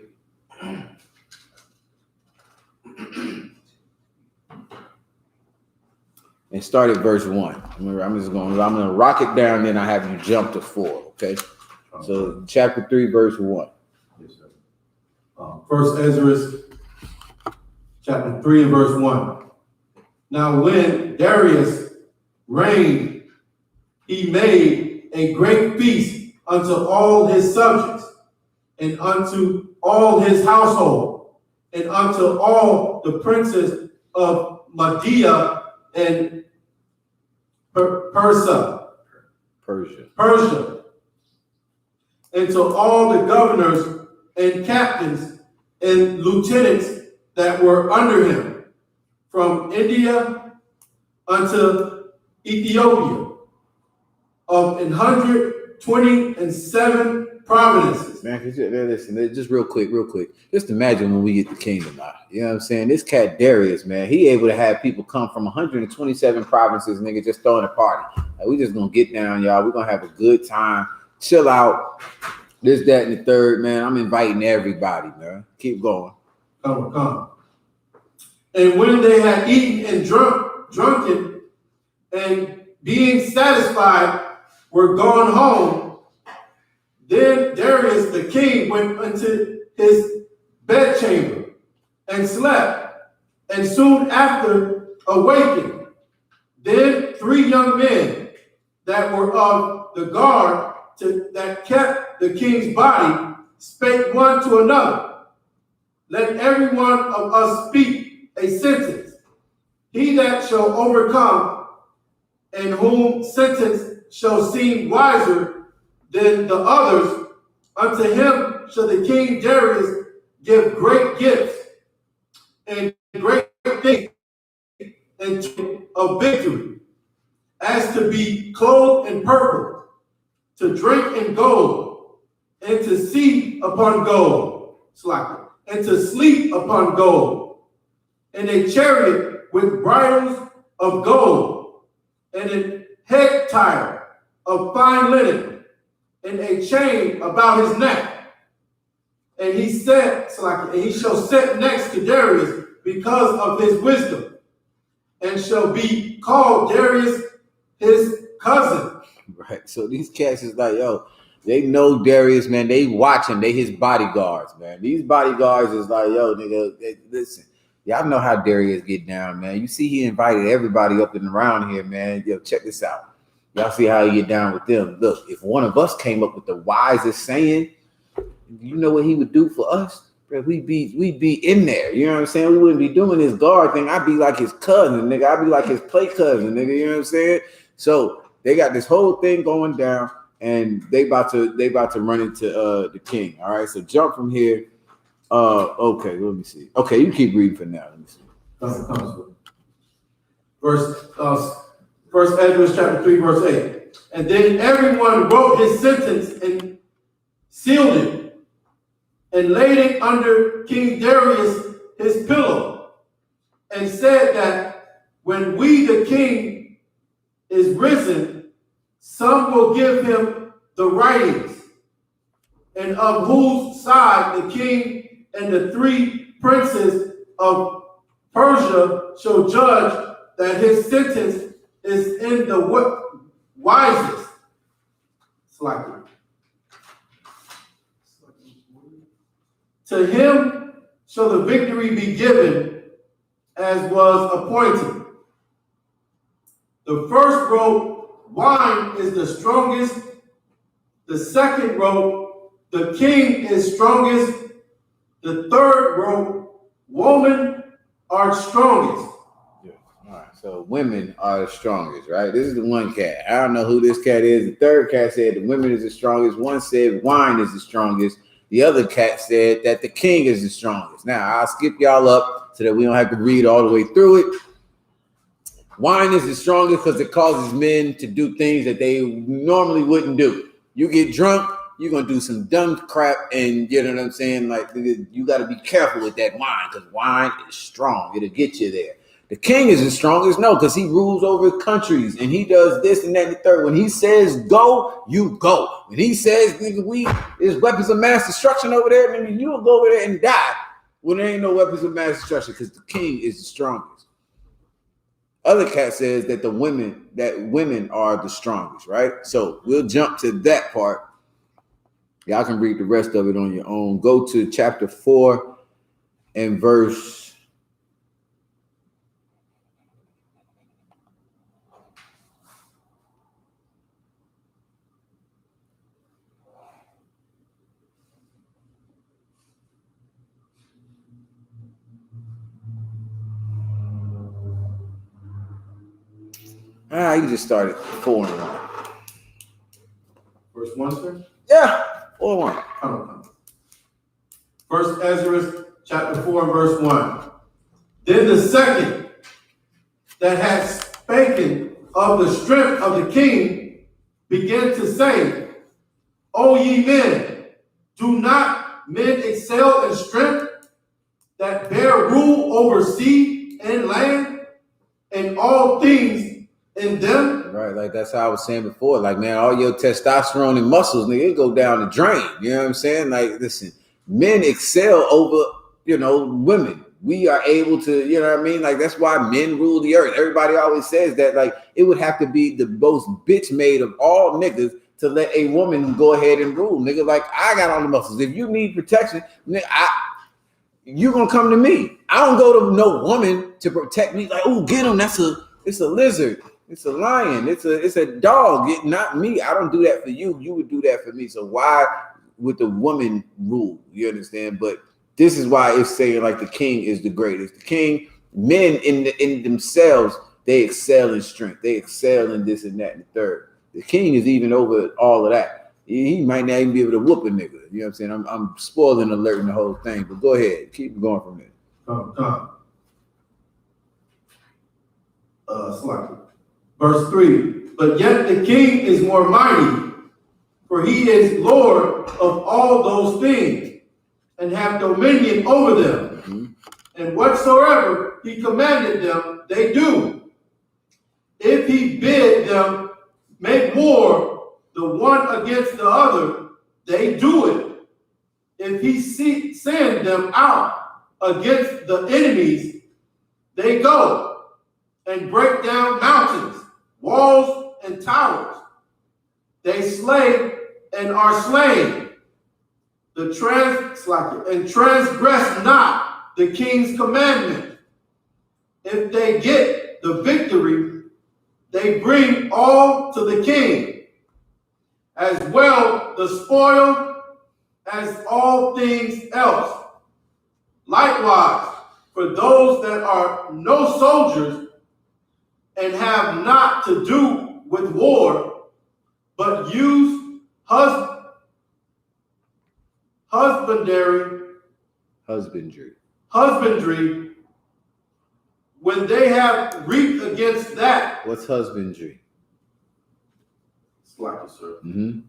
And start at verse 1. I'm gonna rock it down, then I have you jump to 4. Okay. So chapter 3, verse 1. Yes, sir. First Esdras, chapter 3 and verse 1. Now when Darius reigned, he made a great feast unto all his subjects, and unto all his household, and unto all the princes of Media and Persia, and to all the governors and captains and lieutenants that were under him, from India unto Ethiopia, of 127 provinces. Man, listen, just real quick. Just imagine when we get the kingdom out. You know what I'm saying? This cat Darius, man, he able to have people come from 127 provinces, nigga, just throwing a party. Like, we just gonna get down, y'all. We're gonna have a good time, chill out, this, that, and the third, man. I'm inviting everybody, man. Keep going. Come. And when they had eaten and drunken, and being satisfied, were gone home, then Darius the king went unto his bedchamber and slept, and soon after awakened. Then 3 young men that were of the guard that kept the king's body spake one to another, let every one of us speak a sentence. He that shall overcome, and whom sentence shall seem wiser than the others, unto him shall the king Darius give great gifts and great things and of victory, as to be clothed in purple, to drink in gold, and to see upon gold, and to sleep upon gold, and a chariot with bridles of gold, and a head tire of fine linen, and a chain about his neck. And he said, and he shall sit next to Darius because of his wisdom, and shall be called Darius his cousin. Right. So these cats is like, yo, they know Darius, man. They watch him. They his bodyguards, man. These bodyguards is like, yo, nigga, listen. Y'all know how Darius get down, man. You see he invited everybody up and around here, man. Yo, check this out. Y'all see how he get down with them. Look, if one of us came up with the wisest saying, you know what he would do for us? We'd be in there. You know what I'm saying? We wouldn't be doing this guard thing. I'd be like his cousin, nigga. I'd be like his play cousin, nigga. You know what I'm saying? So they got this whole thing going down, and they about to run into the king. All right. So jump from here. Okay, let me see. Okay, you keep reading for now. Let me see. First Ezra chapter 3, verse 8. And then everyone wrote his sentence and sealed it and laid it under King Darius his pillow, and said that when we, the king, is risen, some will give him the writings, and of whose side the king and the 3 princes of Persia shall judge, that his sentence is in the wisest. Slightly. To him shall the victory be given as was appointed. The first wrote, wine is the strongest. The second wrote, the king is strongest. The third wrote, women are strongest. Yeah. All right. So women are the strongest, right? This is the one cat. I don't know who this cat is. The third cat said the women is the strongest. One said wine is the strongest. The other cat said that the king is the strongest. Now, I'll skip y'all up so that we don't have to read all the way through it. Wine is the strongest because it causes men to do things that they normally wouldn't do. You get drunk, you're going to do some dumb crap, and you know what I'm saying? Like, you got to be careful with that wine because wine is strong. It'll get you there. The king is the strongest, no, because he rules over countries and he does this and that and the third. When he says go, you go. When he says, nigga, there's weapons of mass destruction over there, nigga, you'll go over there and die. Well, there ain't no weapons of mass destruction because the king is the strongest. Other cat says that women are the strongest, right? So we'll jump to that part. Y'all can read the rest of it on your own. Go to chapter 4 and verse. You just started 4 and 1. Verse 1, sir? Yeah, 4 and 1. First Ezra chapter 4 and verse 1. Then the second that had spoken of the strength of the king began to say, O ye men, do not men excel in strength that bear rule over sea and land and all things in them? Right, like that's how I was saying before. Like, man, all your testosterone and muscles, nigga, it go down the drain. You know what I'm saying? Like, listen, men excel over, women. We are able to, you know what I mean? Like, that's why men rule the earth. Everybody always says that, like, it would have to be the most bitch made of all niggas to let a woman go ahead and rule, nigga. Like, I got all the muscles. If you need protection, nigga, you gonna come to me. I don't go to no woman to protect me. Like, oh, get him. It's a lizard. It's a lion. It's a dog. Not me. I don't do that for you. You would do that for me. So why would the woman rule? You understand? But this is why it's saying like the king is the greatest. The king, men in themselves, they excel in strength. They excel in this and that and the third. The king is even over all of that. He might not even be able to whoop a nigga. You know what I'm saying? I'm spoiling alerting the whole thing. But go ahead. Keep going from there. Slightly. Verse 3, but yet the king is more mighty, for he is Lord of all those things, and have dominion over them. Mm-hmm. And whatsoever he commanded them, they do. If he bid them make war, the one against the other, they do it. If he send them out against the enemies, they go and break down mountains, walls, and towers. They slay and are slain. And transgress not the king's commandment. If they get the victory, they bring all to the king, as well the spoil as all things else. Likewise, for those that are no soldiers and have not to do with war, but use husbandry, when they have reaped against that. What's husbandry? It's like it, sir. Mm-hmm.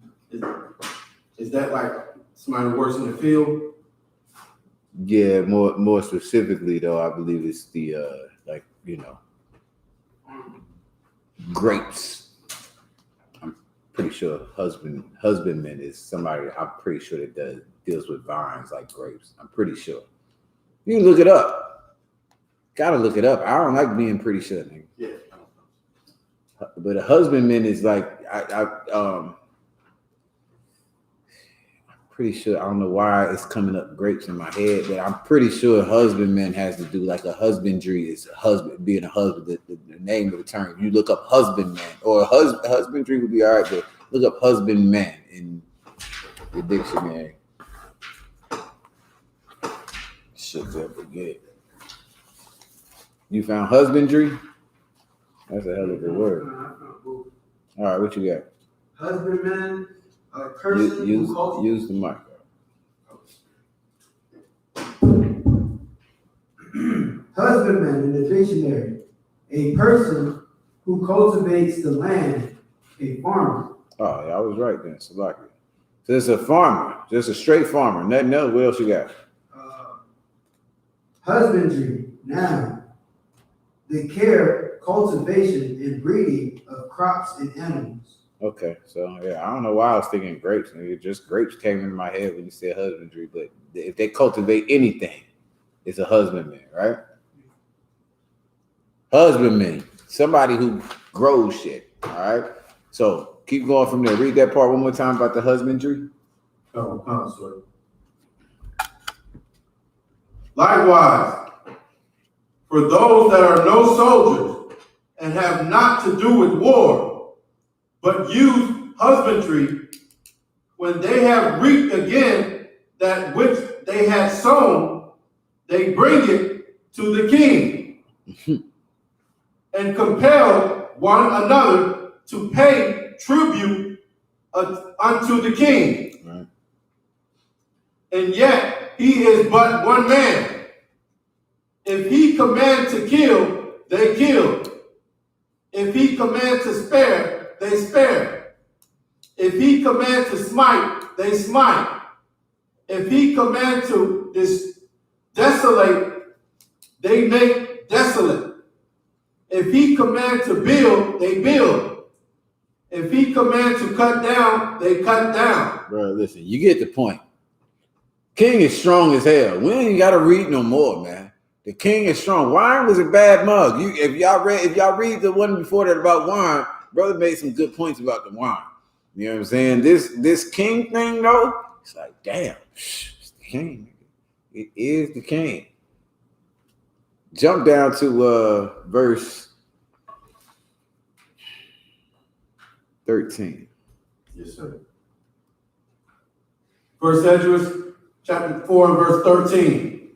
Is that like somebody who works in the field? Yeah, more specifically though, I believe it's the grapes. I'm pretty sure husbandman is somebody. I'm pretty sure that deals with vines like grapes. I'm pretty sure. You can look it up. Gotta look it up. I don't like being pretty sure, nigga. Yeah. But a husbandman is like I'm pretty sure. I don't know why it's coming up grapes in my head, but I'm pretty sure husbandman has to do like a husbandry is husband, being a husband. The name of the term. If you look up husbandman or husbandry would be all right, but look up husbandman in the dictionary. Shit's up forget. You found husbandry? That's a hell of a word. All right, what you got? Husbandman, a person who use the mic. Husbandman in the dictionary, a person who cultivates the land, a farmer. Oh, yeah, I was right then. So it's a farmer, just a straight farmer. Nothing else. What else you got? Husbandry, noun, the care, cultivation, and breeding of crops and animals. Okay, so yeah, I don't know why I was thinking grapes. Nigga. Just grapes came into my head when you said husbandry, but if they cultivate anything, it's a husbandman, right? Husbandman, somebody who grows shit, all right? So keep going from there. Read that part one more time about the husbandry. sorry. Likewise, for those that are no soldiers and have not to do with war, but use husbandry, when they have reaped again that which they had sown, they bring it to the king and compel one another to pay tribute unto the king. Right. And yet he is but one man. If he command to kill, they kill. If he command to spare, they spare. If he command to smite, they smite. If he command to desolate, they make desolate. If he command to build, they build. If he command to cut down, they cut down. Bro, listen, you get the point. King is strong as hell. We ain't got to read no more, man. The king is strong. Wine was a bad mug. If y'all read the one before that about wine, brother made some good points about the wine. You know what I'm saying? This king thing though, it's like, damn, it's the king. It is the king. Jump down to verse 13. Yes, sir. First Esdras, chapter 4 and verse 13.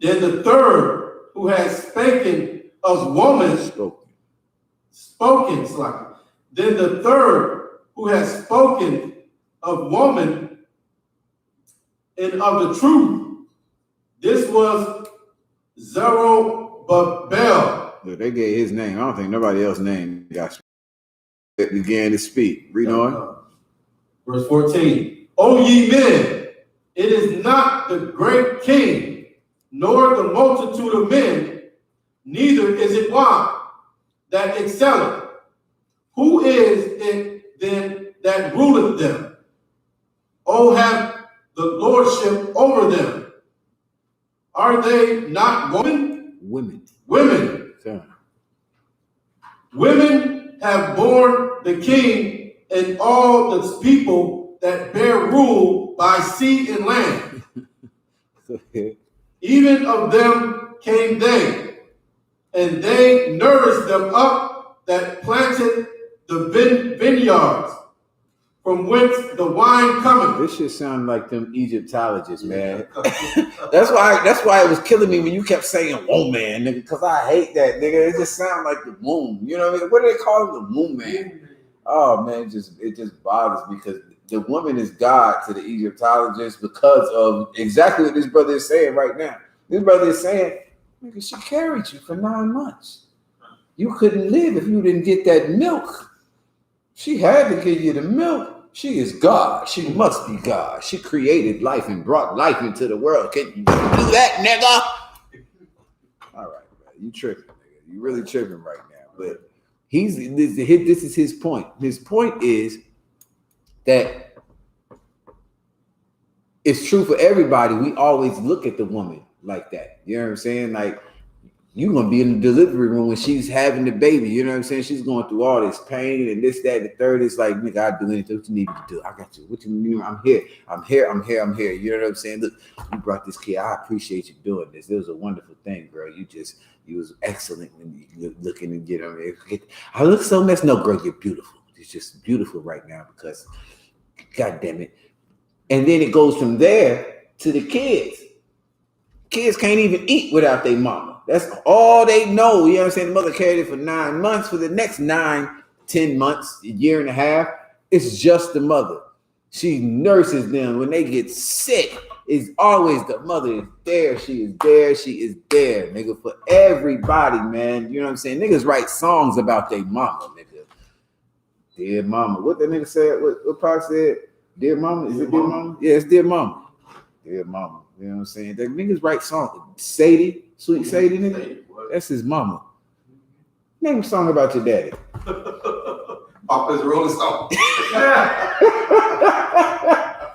Then the third, who has spoken of woman, Then the third, who has spoken of woman and of the truth, this was Zerubbabel. Look, they gave his name. I don't think nobody else's name got began to speak. Read on. Verse 14. O ye men, it is not the great king, nor the multitude of men, neither is it wine that excelleth. Who is it then that ruleth them? O have the lordship over them. Are they not women? Women. Women. Yeah. Women have borne the king and all the people that bear rule by sea and land. Even of them came they, and they nourished them up that planted the vineyards, from whence the wine cometh. This shit sound like them Egyptologists, man. That's why it was killing me when you kept saying "womb man," nigga, because I hate that, nigga. It just sounds like the womb. You know what I mean? What do they call it? The womb man. Oh man, it just bothers me because the woman is God to the Egyptologists because of exactly what this brother is saying right now. This brother is saying, nigga, she carried you for 9 months. You couldn't live if you didn't get that milk. She had to give you the milk. She is God. She must be God. She created life and brought life into the world. Can you do that, nigga? All right, man. You tripping, nigga. You really tripping right now. But this is his point. His point is that it's true for everybody. We always look at the woman like that. You know what I'm saying? Like, you're going to be in the delivery room when she's having the baby. You know what I'm saying? She's going through all this pain and this, that, and the third. It's like, nigga, I'll do anything. What you need me to do? I got you. What you mean? I'm here. You know what I'm saying? Look, you brought this kid. I appreciate you doing this. It was a wonderful thing, girl. You was excellent when you looking and get on there. I look so messed. No, girl, you're beautiful. It's just beautiful right now because, God damn it. And then it goes from there to the kids. Kids can't even eat without their mama. That's all they know. You know what I'm saying? The mother carried it for 9 months. For the next 9, 10 months, a year and a half, it's just the mother. She nurses them. When they get sick, it's always the mother is there. She is there. She is there, nigga, for everybody, man. You know what I'm saying? Niggas write songs about their mama, nigga. Dear mama. What that nigga said? What Pac said? Dear mama? Is it dear mama? Yeah, it's dear mama. Dear mama. You know what I'm saying? The niggas write songs. Sadie, Sweet Sadie, nigga. That's his mama. Name a song about your daddy. Papa's Rolling Stone.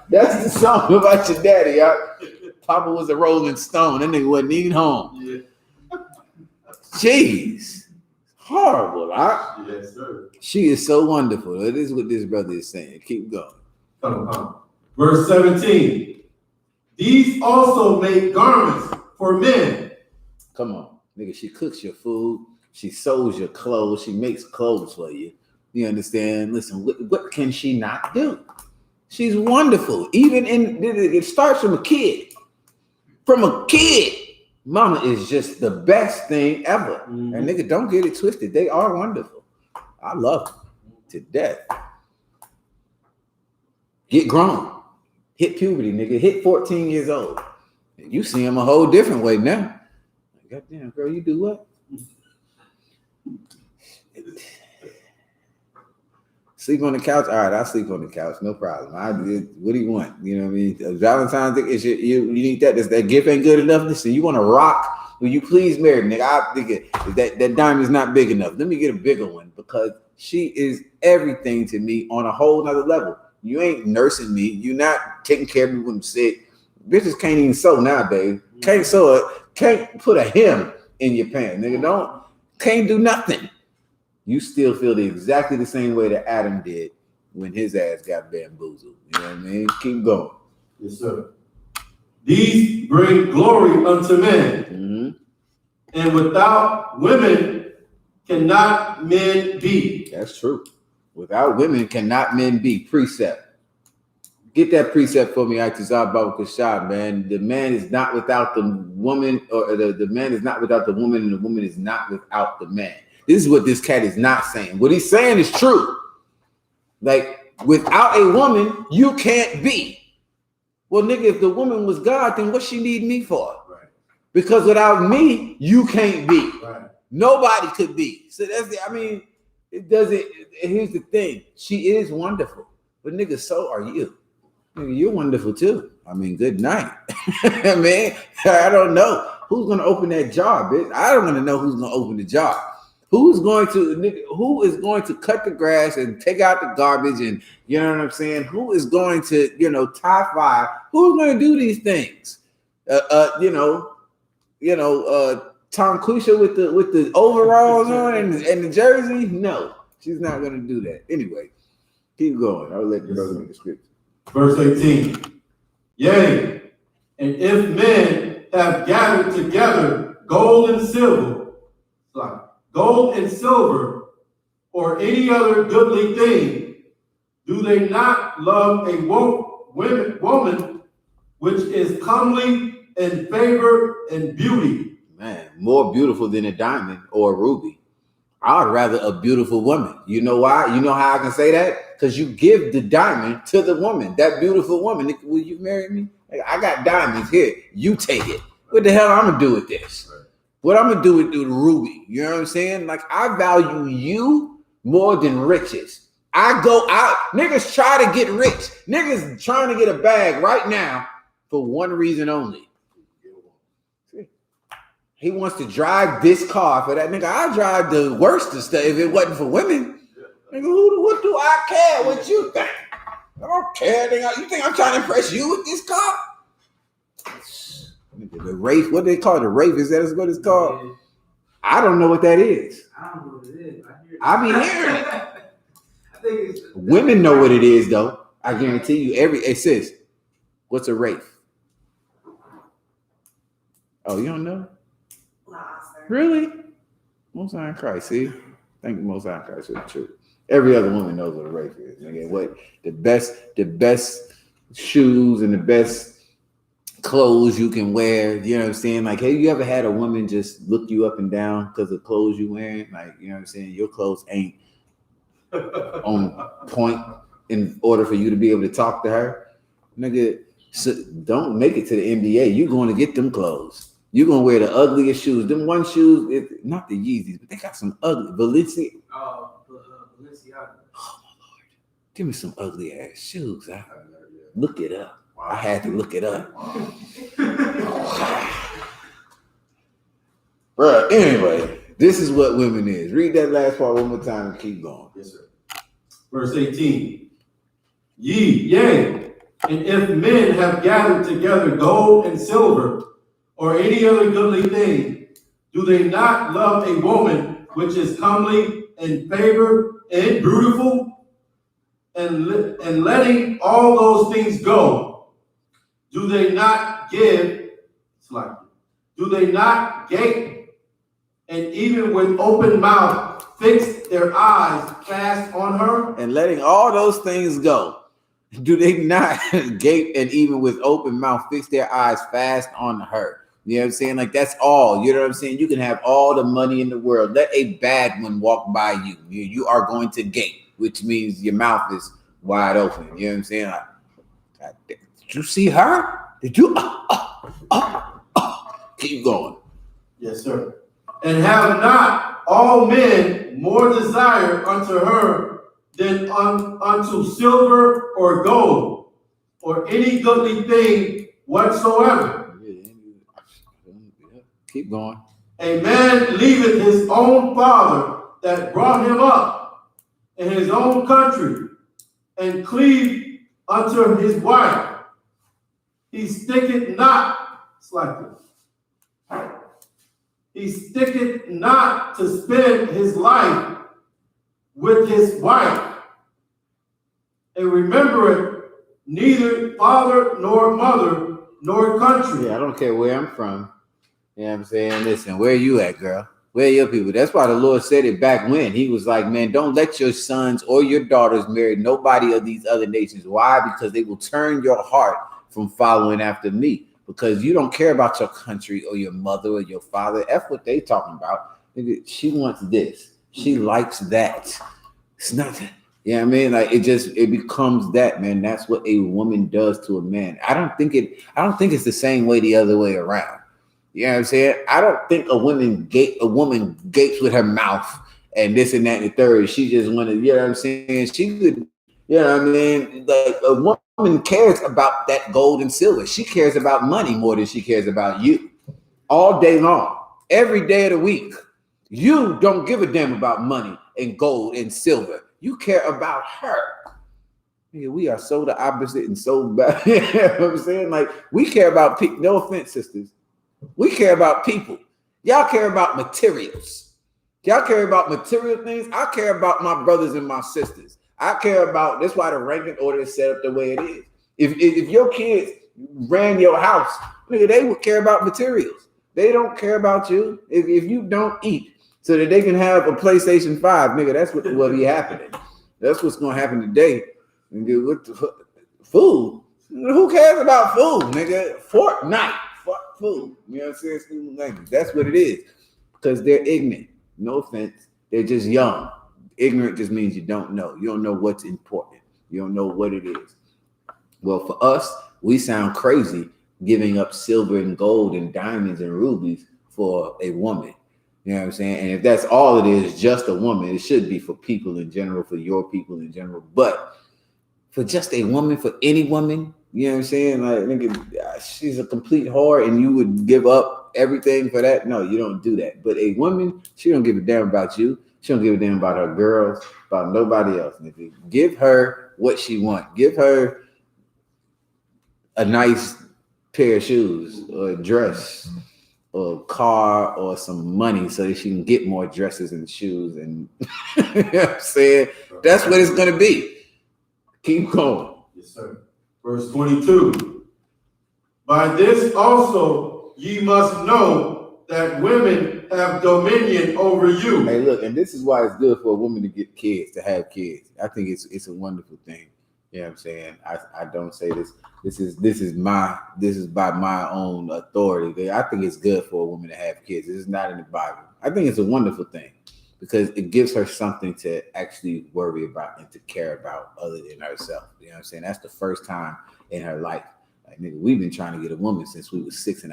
That's the song about your daddy, y'all. Papa was a Rolling Stone. That nigga wasn't even home. Yeah. Jeez. Horrible, huh? Yes, sir. She is so wonderful. That is what this brother is saying. Keep going. Verse 17. These also make garments for men. Come on, nigga. She cooks your food. She sews your clothes. She makes clothes for you. You understand? Listen, what can she not do? She's wonderful. Even it starts from a kid. From a kid. Mama is just the best thing ever. Mm-hmm. And nigga, don't get it twisted. They are wonderful. I love them to death. Get grown. Hit puberty, nigga. Hit 14 years old. You see him a whole different way now. Goddamn, girl, you do what? Sleep on the couch? All right, I'll sleep on the couch. No problem. What do you want? You know what I mean? Valentine's Day, you need that. That gift ain't good enough. Listen, you want to rock? Will you please marry, nigga? I think that diamond's not big enough. Let me get a bigger one because she is everything to me on a whole nother level. You ain't nursing me. You're not taking care of me when I'm sick. Bitches can't even sew nowadays. Can't sew it. Can't put a hem in your pants, nigga. Can't do nothing. You still feel exactly the same way that Adam did when his ass got bamboozled. You know what I mean? Keep going. Yes, sir. These bring glory unto men. Mm-hmm. And without women cannot men be. That's true. Without women cannot men be. Precept. Get that precept for me, Shah, man. The man is not without the woman, or the man is not without the woman, and the woman is not without the man. This is what this cat is not saying. What he's saying is true. Like, without a woman, you can't be. Well, nigga, if the woman was God, then what she need me for? Right. Because without me, you can't be. Right. Nobody could be. So it doesn't. Here's the thing. She is wonderful. But nigga, so are you. Nigga, you're wonderful too. I mean, good night. Man, I don't know. Who's going to open that jar, bitch? I don't want to know who's going to open the jar. Who is going to cut the grass and take out the garbage and, you know what I'm saying? Who is going to, tie fire? Who's going to do these things? Tom Cusha with the overalls on and the jersey? No. She's not gonna do that. Anyway, keep going. I'll let the brother make the scripture. Verse 18. Yea, and if men have gathered together gold and silver, or any other goodly thing, do they not love a woman which is comely and favor and beauty? Man, more beautiful than a diamond or a ruby. I'd rather a beautiful woman. You know why? You know how I can say that? Because you give the diamond to the woman, that beautiful woman. Will you marry me? Like, I got diamonds here. You take it. What the hell I'm gonna do with this? What I'm gonna do with the ruby? You know what I'm saying? Like, I value you more than riches. I go out. Niggas try to get rich. Niggas trying to get a bag right now for one reason only. He wants to drive this car for that nigga. I drive the worst of stuff if it wasn't for women. Nigga, what do I care what you think? I don't care. Nigga. You think I'm trying to impress you with this car? The Wraith, what do they call it? The Wraith, is that what it's called? Yeah. I don't know what that is. I don't know what it is. I be hearing it. I think it's women know what it is though. I guarantee you. It says, what's a Wraith? Oh, you don't know? Really? Most High in Christ, see? Thank you, Most High in Christ, for the truth. Every other woman knows what a Wraith is. Nigga. What the best shoes and the best clothes you can wear. You know what I'm saying? Like, have you ever had a woman just look you up and down because of clothes you wearing? Like, you know what I'm saying? Your clothes ain't on point in order for you to be able to talk to her. Nigga, so don't make it to the NBA. You're going to get them clothes. You're going to wear the ugliest shoes. Them one shoes, not the Yeezys, but they got some ugly. Balenciaga. Oh, my Lord. Give me some ugly ass shoes. Look it up. I had to look it up. Bruh, anyway, this is what women is. Read that last part one more time and keep going. Yes, sir. Verse 18. Yea, and if men have gathered together gold and silver, or any other goodly thing, do they not love a woman which is comely and favored and beautiful, and letting all those things go? Do they not give? Do they not gape, and even with open mouth fix their eyes fast on her? And letting all those things go. Do they not gape and even with open mouth fix their eyes fast on her? You know what I'm saying? Like, that's all. You know what I'm saying? You can have all the money in the world. Let a bad one walk by you. You are going to gape, which means your mouth is wide open. You know what I'm saying? Like, did you see her? Did you? Keep going. Yes, sir. And have not all men more desire unto her than unto silver or gold, or any goodly thing whatsoever? Keep going. A man leaveth his own father that brought him up in his own country, and cleave unto his wife. He sticketh not, he sticketh not to spend his life with his wife, and remembereth neither father nor mother nor country. Yeah, I don't care where I'm from. You know what I'm saying? Listen, where you at, girl? Where are your people? That's why the Lord said it back when. He was like, man, don't let your sons or your daughters marry nobody of these other nations. Why? Because they will turn your heart from following after me. Because you don't care about your country or your mother or your father. F what they talking about. She wants this. She likes that. It's nothing. You know what I mean? Like, it becomes that, man. That's what a woman does to a man. I don't think it's the same way the other way around. You know what I'm saying? I don't think a woman gapes with her mouth and this and that and the third. She just wanted, you know what I'm saying? She could, you know what I mean? Like, a woman cares about that gold and silver. She cares about money more than she cares about you. All day long, every day of the week. You don't give a damn about money and gold and silver. You care about her. Yeah, we are so the opposite and so bad. You know what I'm saying? Like, we care about people. No offense, sisters. We care about people. Y'all care about materials. Y'all care about material things. I care about my brothers and my sisters. I care about, that's why the ranking order is set up the way it is. If your kids ran your house, nigga, they would care about materials. They don't care about you. If you don't eat so that they can have a PlayStation 5, nigga, that's what will be happening. That's what's gonna happen today. Nigga, what the food? Who cares about food, nigga? Fortnite, fuck food. You know what I'm saying? That's what it is. Because they're ignorant. No offense. They're just young. Ignorant just means you don't know. You don't know what's important. You don't know what it is. Well, for us, we sound crazy giving up silver and gold and diamonds and rubies for a woman. You know what I'm saying? And if that's all it is, just a woman, it should be for people in general, for your people in general. But for just a woman, for any woman, you know what I'm saying? Like, nigga, she's a complete whore and you would give up everything for that? No, you don't do that. But a woman, she don't give a damn about you. She don't give a damn about her girls, about nobody else. Nigga. Give her what she wants. Give her a nice pair of shoes or a dress or a car or some money so that she can get more dresses and shoes. And you know what I'm saying? That's what it's going to be. Keep going. Yes, sir. Verse 22. By this also ye must know that women have dominion over you. Hey, look, and this is why it's good for a woman to get kids, to have kids. I think it's a wonderful thing. You know what I'm saying? I don't say this. This is by my own authority. I think it's good for a woman to have kids. This is not in the Bible. I think it's a wonderful thing because it gives her something to actually worry about and to care about other than herself. You know what I'm saying? That's the first time in her life. Like, nigga, we've been trying to get a woman since we was 6.5.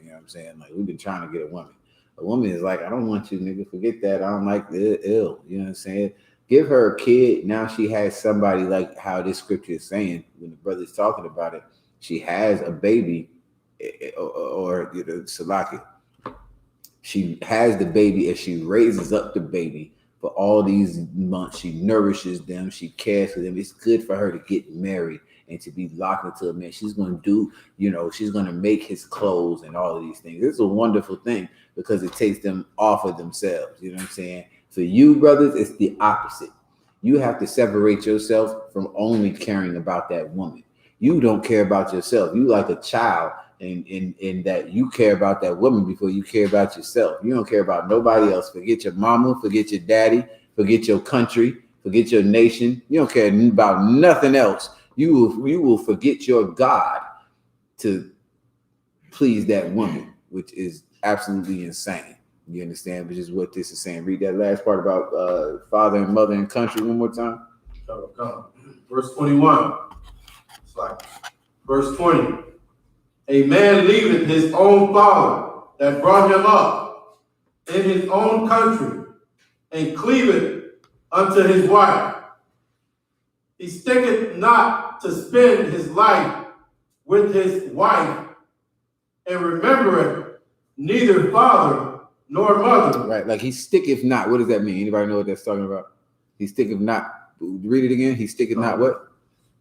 You know what I'm saying? Like, we've been trying to get a woman. A woman is like, I don't want you, nigga. Forget that. I don't like the ill. You know what I'm saying? Give her a kid. Now she has somebody, like how this scripture is saying when the brother's talking about it. She has a baby, or you know, Salaki. She has the baby and she raises up the baby for all these months. She nourishes them. She cares for them. It's good for her to get married and to be locked into a man. She's going to do, you know, she's going to make his clothes and all of these things. It's a wonderful thing because it takes them off of themselves. You know what I'm saying? For you, brothers, it's the opposite. You have to separate yourself from only caring about that woman. You don't care about yourself. You like a child in that you care about that woman before you care about yourself. You don't care about nobody else. Forget your mama, forget your daddy, forget your country, forget your nation. You don't care about nothing else. You will forget your God to please that woman, which is absolutely insane. You understand? Which is what this is saying. Read that last part about father and mother and country one more time. Verse 21. It's like verse 20. A man leaveth his own father that brought him up in his own country and cleaveth unto his wife. He sticketh not to spend his life with his wife and remembereth neither father nor mother. Right, like he sticketh not. What does that mean? Anybody know what that's talking about? He sticketh not. Read it again. He sticketh not what?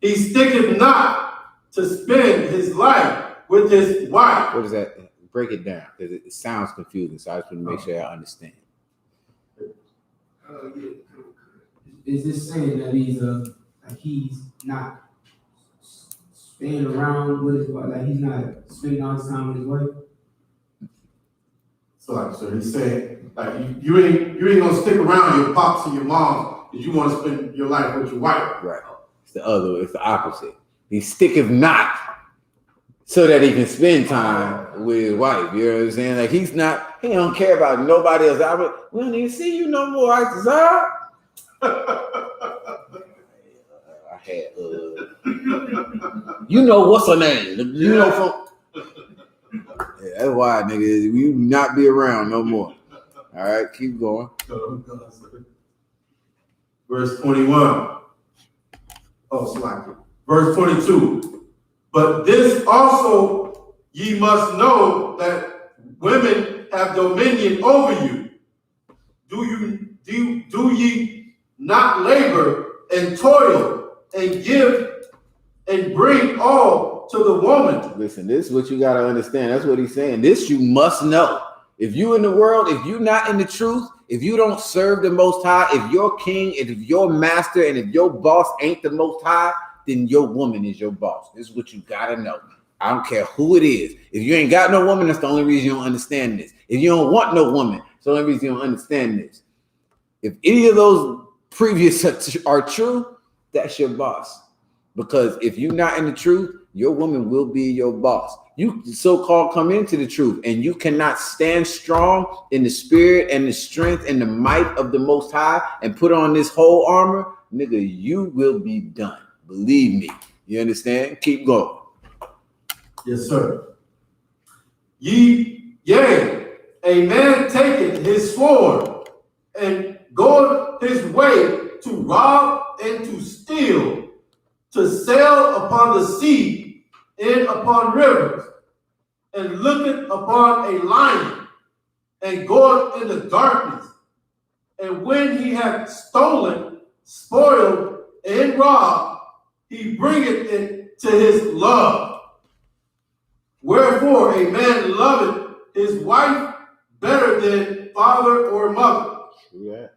He sticketh not to spend his life with his wife. What does that? Break it down because it sounds confusing. So I just want to make sure I understand. Is this saying that he's not staying around with his wife, like he's not spending all his time with his wife? So he's saying, like, you ain't gonna stick around your pops and your moms because you want to spend your life with your wife. Right. It's the opposite. He sticketh not so that he can spend time with his wife. You know what I'm saying? Like he don't care about nobody else. We don't even see you no more, I desire. I had you know what's her name? You know from yeah, that's why, nigga, you not be around no more. All right, keep going. Verse 21. Oh, slack it. Verse 22. But this also ye must know that women have dominion over you. Do ye not labor and toil and give and bring all to the woman? Listen, this is what you got to understand. That's what he's saying. This you must know. If you in the world, if you not in the truth, if you don't serve the Most High, if your king, if your master, and if your boss ain't the Most High, then your woman is your boss. This is what you gotta know. I don't care who it is. If you ain't got no woman, that's the only reason you don't understand this. If you don't want no woman, it's the only reason you don't understand this. If any of those previous are true, that's your boss. Because if you're not in the truth, your woman will be your boss. You so-called come into the truth and you cannot stand strong in the spirit and the strength and the might of the Most High and put on this whole armor, nigga, you will be done. Believe me. You understand? Keep going. Yes, sir. Yea, a man taketh his sword and goeth his way to rob and to steal, to sail upon the sea and upon rivers, and looketh upon a lion, and goeth in the darkness. And when he hath stolen, spoiled, and robbed, he bringeth it to his love. Wherefore a man loveth his wife better than father or mother. Yeah.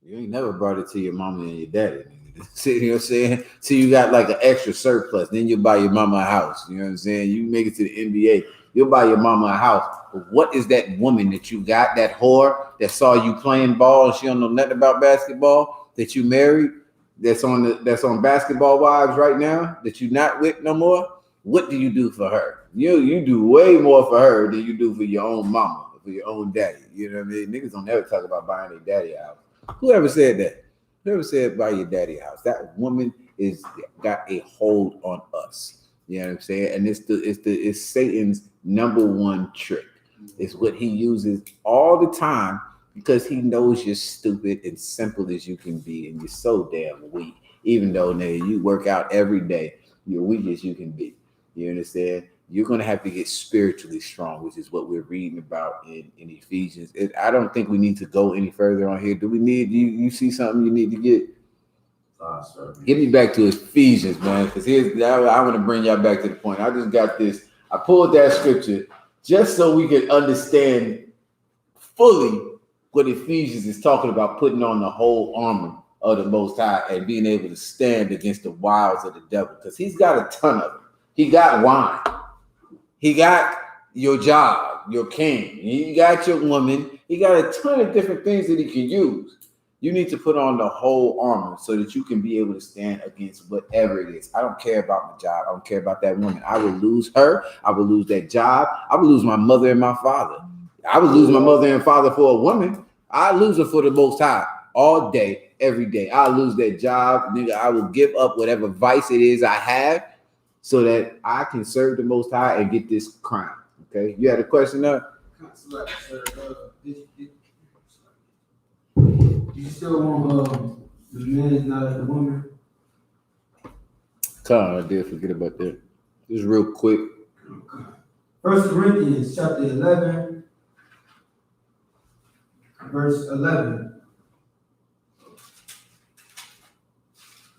You ain't never brought it to your mama and your daddy. See, you know what I'm saying? So you got like an extra surplus. Then you buy your mama a house. You know what I'm saying? You make it to the NBA. You'll buy your mama a house. But what is that woman that you got, that whore that saw you playing ball and she don't know nothing about basketball, that you married, that's on Basketball Wives right now, that you not with no more? What do you do for her? You do way more for her than you do for your own mama, for your own daddy. You know what I mean? Niggas don't ever talk about buying their daddy a house. Whoever said that? Whoever said buy your daddy a house? That woman is got a hold on us. You know what I'm saying? And it's Satan's number one trick. It's what he uses all the time because he knows you're stupid and simple as you can be, and you're so damn weak. Even though you work out every day, you're weak as you can be. You understand? You're going to have to get spiritually strong, which is what we're reading about in Ephesians. I don't think we need to go any further on here. Do we need, you see something you need to get? Get me back to Ephesians, man, because I want to bring y'all back to the point. I just got this. I pulled that scripture just so we could understand fully what Ephesians is talking about, putting on the whole armor of the Most High and being able to stand against the wiles of the devil, because he's got a ton of them. He got wine. He got your job, your king. He got your woman. He got a ton of different things that he can use. You need to put on the whole armor so that you can be able to stand against whatever it is. I don't care about my job. I don't care about that woman. I would lose her. I would lose that job. I would lose my mother and my father. I would lose my mother and father for a woman. I lose her for the Most High all day, every day. I lose that job. Nigga, I will give up whatever vice it is I have so that I can serve the Most High and get this crown. Okay, you had a question there? You still want the man, not the woman? I did forget about that. Just real quick. Okay. 1 Corinthians chapter 11, verse 11.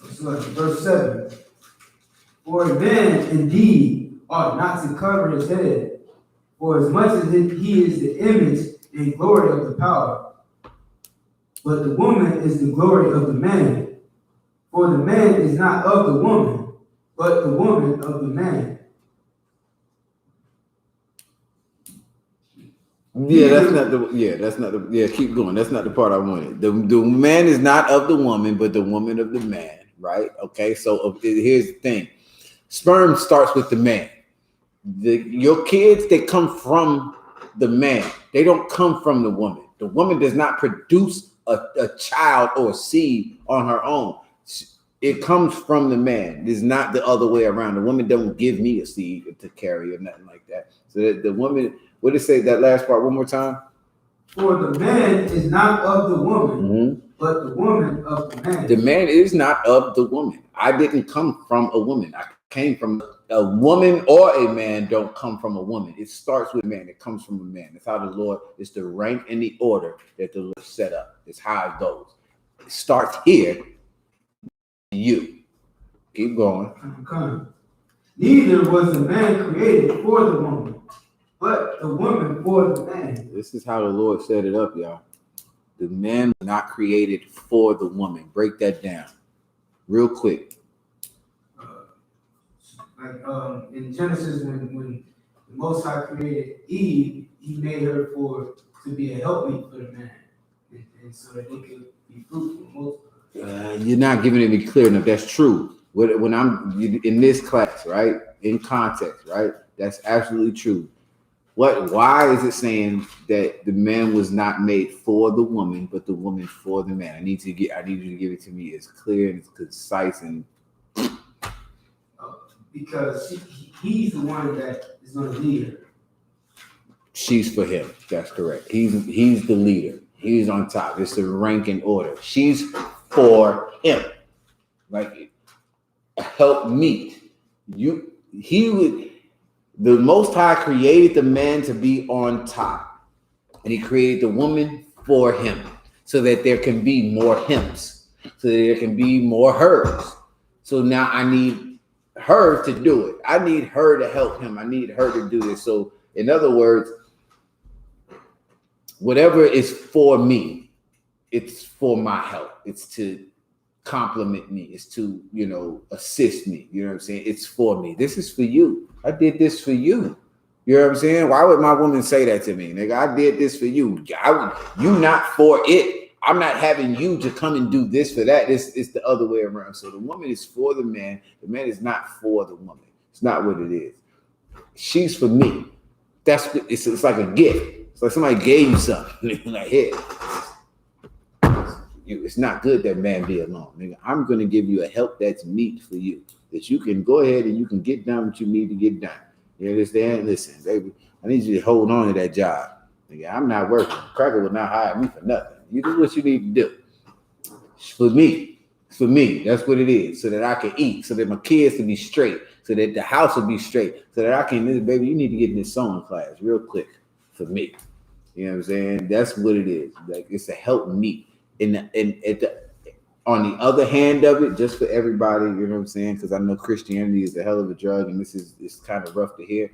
Verse 7. For a man indeed ought not to cover his head, for as much as he is the image and glory of the power. But the woman is the glory of the man. For the man is not of the woman, but the woman of the man. Keep going. That's not the part I wanted. The man is not of the woman, but the woman of the man, right? Okay, so here's the thing. Sperm starts with the man. Your kids, they come from the man. They don't come from the woman. The woman does not produce a child or a seed on her own. It comes from the man. It's not the other way around. The woman don't give me a seed to carry or nothing like that. So the woman, what did it say, that last part one more time? For the man is not of the woman, but the woman of the man. The man is not of the woman. I didn't come from a woman. I came from a woman, or a man don't come from a woman. It starts with man. It comes from a man. That's how the Lord, it's the rank and the order that the Lord set up. It's how it goes. It starts here. You. Keep going. Okay. Neither was the man created for the woman, but the woman for the man. This is how the Lord set it up, y'all. The man was not created for the woman. Break that down real quick. In Genesis, when the Most High created Eve, he made her to be a helpmeet for the man, and so that they could be fruitful. You're not giving it any clear enough. That's true. When I'm in this class, right, in context, right, that's absolutely true. Why is it saying that the man was not made for the woman, but the woman for the man? I need you to give it to me as clear and as concise and. Because he's the one that is going to lead her. She's for him. That's correct. He's the leader. He's on top. It's the rank and order. She's for him. Like help meet. The Most High created the man to be on top. And he created the woman for him. So that there can be more hims. So that there can be more hers. So now I need her to do it. I need her to help him. I need her to do this. So in other words, whatever is for me, it's for my help. It's to compliment me. It's to, assist me. You know what I'm saying? It's for me. This is for you. I did this for you. You know what I'm saying? Why would my woman say that to me? Nigga, I did this for you. You not for it. I'm not having you to come and do this for that. It's the other way around. So the woman is for the man. The man is not for the woman. It's not what it is. She's for me. It's like a gift. It's like somebody gave you something. Like, here. It's not good that man be alone. Nigga, I'm going to give you a help that's meet for you. That you can go ahead and you can get done what you need to get done. You understand? Listen, baby, I need you to hold on to that job. Nigga, I'm not working. Cracker will not hire me for nothing. You do what you need to do. It's for me. It's for me. That's what it is. So that I can eat. So that my kids can be straight. So that the house will be straight. So that I can, baby, you need to get in this sewing class real quick for me. You know what I'm saying? That's what it is. Like it's a help me. On the other hand of it, just for everybody, you know what I'm saying? Because I know Christianity is a hell of a drug, and it's kind of rough to hear.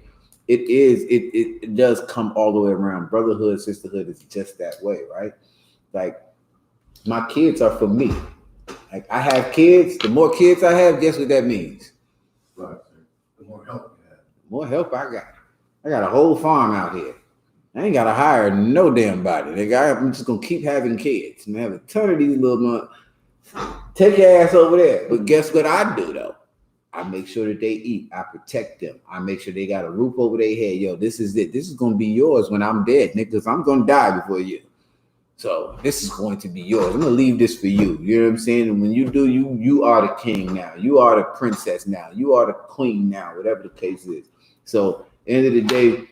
It does come all the way around. Brotherhood, sisterhood is just that way, right? Like my kids are for me. Like I have kids. The more kids I have, guess what that means? Right. The more help you have. The more help I got. I got a whole farm out here. I ain't gotta hire no damn body. I'm just gonna keep having kids. I'm gonna have a ton of these little months. Take your ass over there. But guess what I do though? I make sure that they eat. I protect them. I make sure they got a roof over their head. Yo, this is it. This is gonna be yours when I'm dead, nigga, because I'm gonna die before you. So this is going to be yours. I'm gonna leave this for you. You know what I'm saying? And when you do, you are the king now. You are the princess now. You are the queen now, whatever the case is. So end of the day,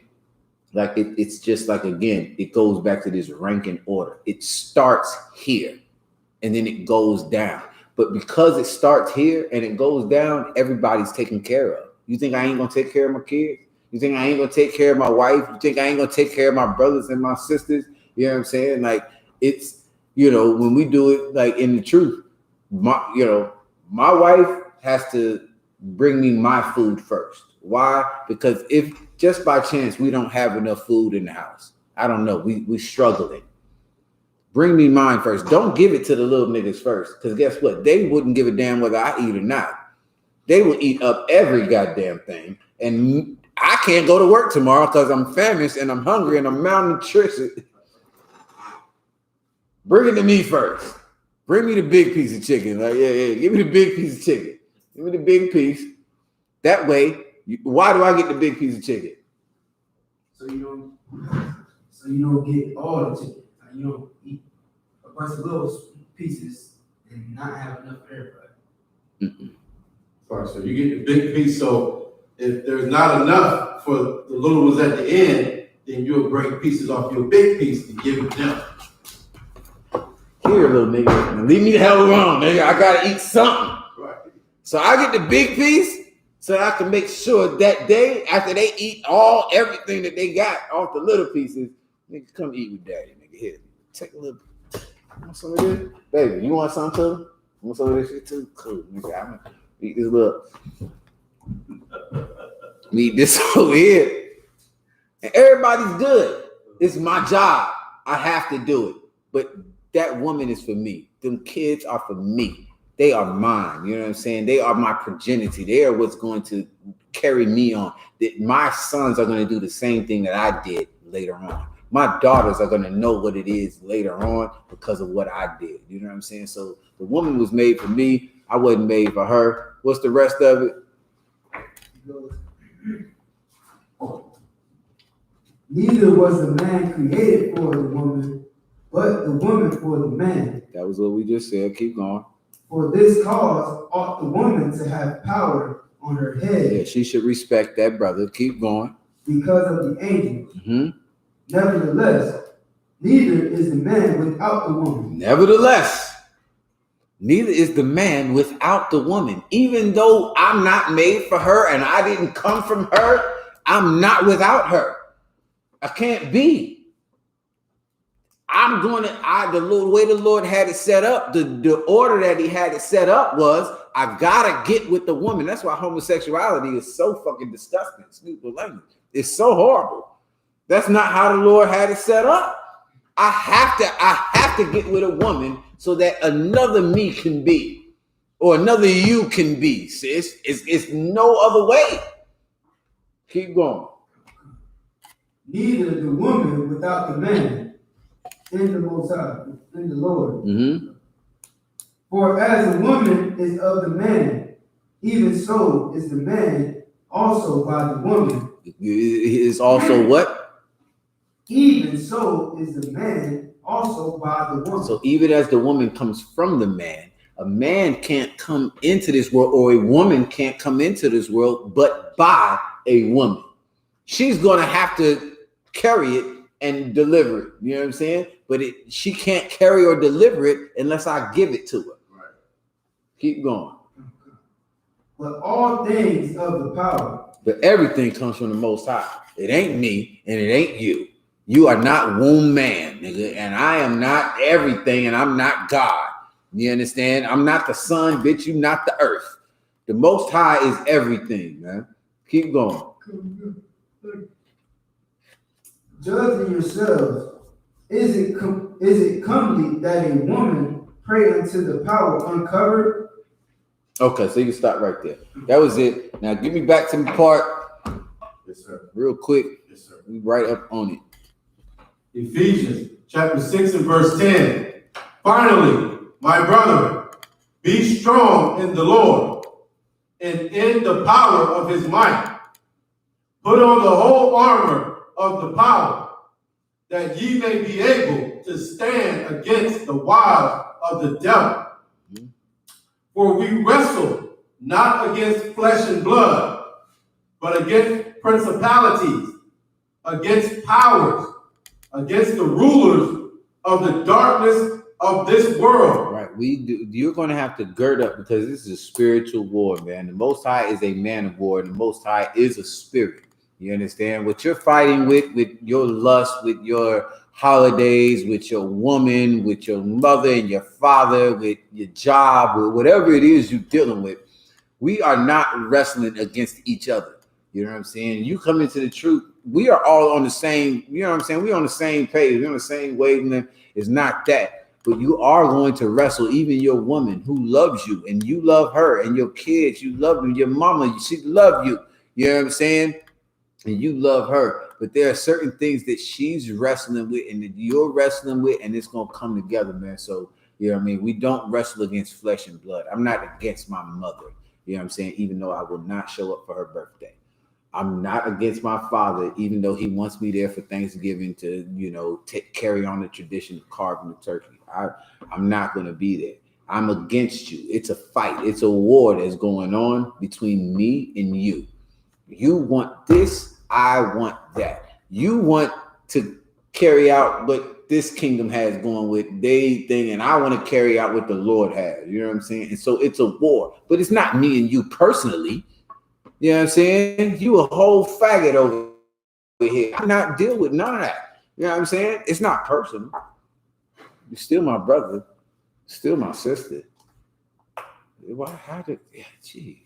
like it's just like, again, it goes back to this rank and order. It starts here and then it goes down. But because it starts here and it goes down, everybody's taken care of. You think I ain't gonna take care of my kids? You think I ain't gonna take care of my wife? You think I ain't gonna take care of my brothers and my sisters? You know what I'm saying? Like it's, when we do it like in the truth, my wife has to bring me my food first. Why? Because if just by chance we don't have enough food in the house, I don't know, we struggling. Bring me mine first. Don't give it to the little niggas first. Because guess what? They wouldn't give a damn whether I eat or not. They will eat up every goddamn thing. And I can't go to work tomorrow because I'm famished and I'm hungry and I'm malnutrition. Bring it to me first. Bring me the big piece of chicken. Like, yeah, give me the big piece of chicken. Give me the big piece. That way, why do I get the big piece of chicken? So you don't get all the chicken. You don't eat a bunch of little pieces and not have enough for everybody. Right, so you get the big piece. So if there's not enough for the little ones at the end, then you'll break pieces off your big piece and give it to them. Here, little nigga, now leave me the hell alone, nigga. I gotta eat something. Right. So I get the big piece so that I can make sure that day, after they eat everything that they got off the little pieces, nigga, come eat with daddy, nigga. Here, take a little. You want some of this? Baby, you want some too? You want some of this shit too? Cool, nigga. I'm gonna eat this little. Eat this over here. And everybody's good. It's my job. I have to do it. But that woman is for me. Them kids are for me. They are mine. You know what I'm saying? They are my progeny. They are what's going to carry me on. That my sons are going to do the same thing that I did later on. My daughters are going to know what it is later on because of what I did. You know what I'm saying? So the woman was made for me. I wasn't made for her. What's the rest of it? Neither was the man created for the woman, but the woman for the man. That was what we just said. Keep going. For this cause ought the woman to have power on her head. Yeah, she should respect that brother. Keep going. Because of the angels. Mm-hmm. Nevertheless, neither is the man without the woman. Nevertheless, neither is the man without the woman. Even though I'm not made for her and I didn't come from her, I'm not without her. I can't be. The way the Lord had it set up, the order that he had it set up was, I gotta get with the woman. That's why homosexuality is so fucking disgusting. Excuse the language. It's so horrible. That's not how the Lord had it set up. I have to get with a woman so that another me can be, or another you can be, sis. It's no other way. Keep going. Neither the woman without the man in the Most High, in the Lord. Mm-hmm. For as the woman is of the man, even so is the man also by the woman. Is also what? Even so is the man also by the woman. So even as the woman comes from the man, a man can't come into this world, or a woman can't come into this world, but by a woman. She's going to have to carry it and deliver it. You know what I'm saying? But she can't carry or deliver it unless I give it to her. Right. Keep going. But all things of the power. But everything comes from the Most High. It ain't me and it ain't you. You are not womb man, nigga. And I am not everything, and I'm not God. You understand? I'm not the sun, bitch. You not the earth. The Most High is everything, man. Keep going. Judging yourselves, is it comely that a woman pray unto the power uncovered? Okay, so you can stop right there. That was it. Now give me back to the part. Yes, sir. Real quick. Yes, sir. We right up on it. Ephesians chapter 6 and verse 10. Finally, my brethren, be strong in the Lord and in the power of his might. Put on the whole armor of the power, that ye may be able to stand against the wiles of the devil. For we wrestle not against flesh and blood, but against principalities, against powers, against the rulers of the darkness of this world. Right. You're going to have to gird up, because this is a spiritual war, man. The Most High is a man of war, and the Most High is a spirit. You understand? What you're fighting with your lust, with your holidays, with your woman, with your mother and your father, with your job, with whatever it is you're dealing with, we are not wrestling against each other. You know what I'm saying? You come into the truth. We are all on the same, you know what I'm saying? We're on the same page. We're on the same wavelength. It's not that. But you are going to wrestle even your woman who loves you, and you love her, and your kids, you love them. Your mama, she love you. You know what I'm saying? And you love her. But there are certain things that she's wrestling with and that you're wrestling with, and it's going to come together, man. So, you know what I mean? We don't wrestle against flesh and blood. I'm not against my mother. You know what I'm saying? Even though I will not show up for her birthday. I'm not against my father, even though he wants me there for Thanksgiving to, you know, carry on the tradition of carving the turkey. I'm not going to be there. I'm against you. It's a fight. It's a war that's going on between me and you. You want this. I want that. You want to carry out what this kingdom has going with they thing, and I want to carry out what the Lord has. You know what I'm saying? And so it's a war, but it's not me and you personally. You know what I'm saying? You a whole faggot over here. I not deal with none of that. You know what I'm saying? It's not personal. You're still my brother, still my sister. Why? How did? Yeah, jeez.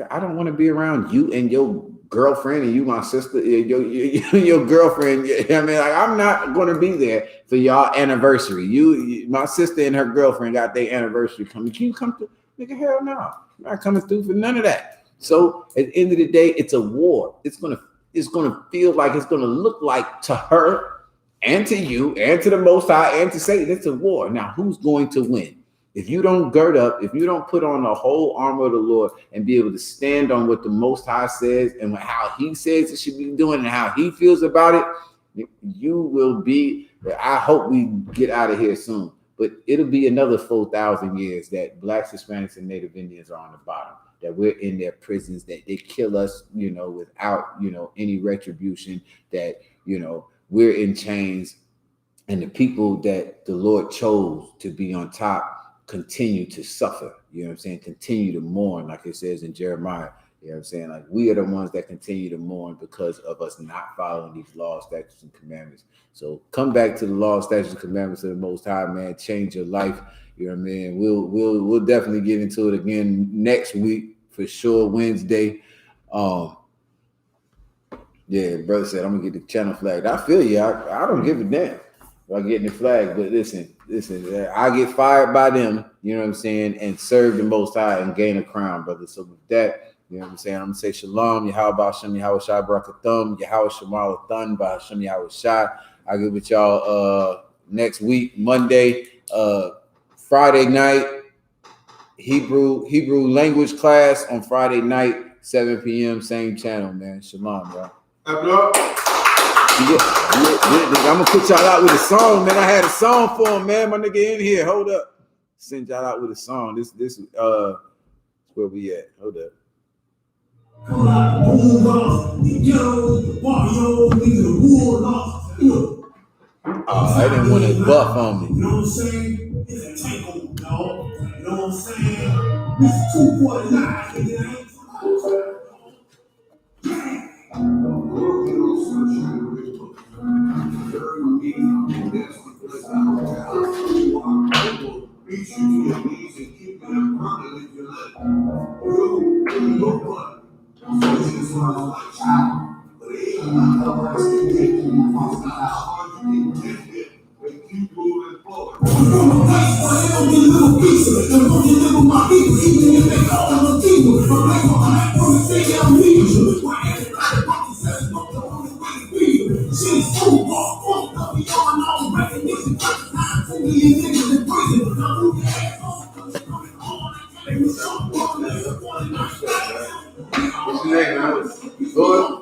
I don't want to be around you and your girlfriend and you, my sister, your girlfriend. I mean, like, I'm not going to be there for y'all anniversary. My sister and her girlfriend got their anniversary coming. Can you come to? Nigga, hell no. I'm not coming through for none of that. So at the end of the day, it's a war. It's gonna feel like, it's gonna look like, to her and to you and to the Most High and to Satan, it's a war. Now, who's going to win? If you don't gird up, if you don't put on the whole armor of the Lord and be able to stand on what the Most High says and how he says it should be doing and how he feels about it, you will be, I hope we get out of here soon, but it'll be another 4,000 years that Blacks, Hispanics, and Native Indians are on the bottom, that we're in their prisons, that they kill us, without, any retribution, that, we're in chains, and the people that the Lord chose to be on top continue to suffer, continue to mourn, like it says in Jeremiah, like we are the ones that continue to mourn because of us not following these laws, statutes, and commandments. So come back to the laws, statutes, and commandments of the Most High, man. Change your life. We'll definitely get into it again next week for sure, Wednesday. Yeah, brother said I'm gonna get the channel flagged. I feel you. I don't give a damn about getting the flag, but listen, I get fired by them, and serve the Most High and gain a crown, brother. So with that, I'm gonna say shalom, Yahweh Hashem, Yahweh Shai Barakathum, Yahweh Shemal Thun, Hashem Yahweh Shai. I'll get with y'all next week, Monday, Friday night, Hebrew language class on Friday night, 7 p.m., same channel, man. Shalom, bro. Yeah, I'm gonna put y'all out with a song, man. I had a song for him, man. My nigga in here. Hold up. Send y'all out with a song. This where we at? Hold up. Oh, I didn't want to buff on me. You know what I'm saying? It's a takeover, dog. You know what I'm saying? It's 249. What's your name, man? Good.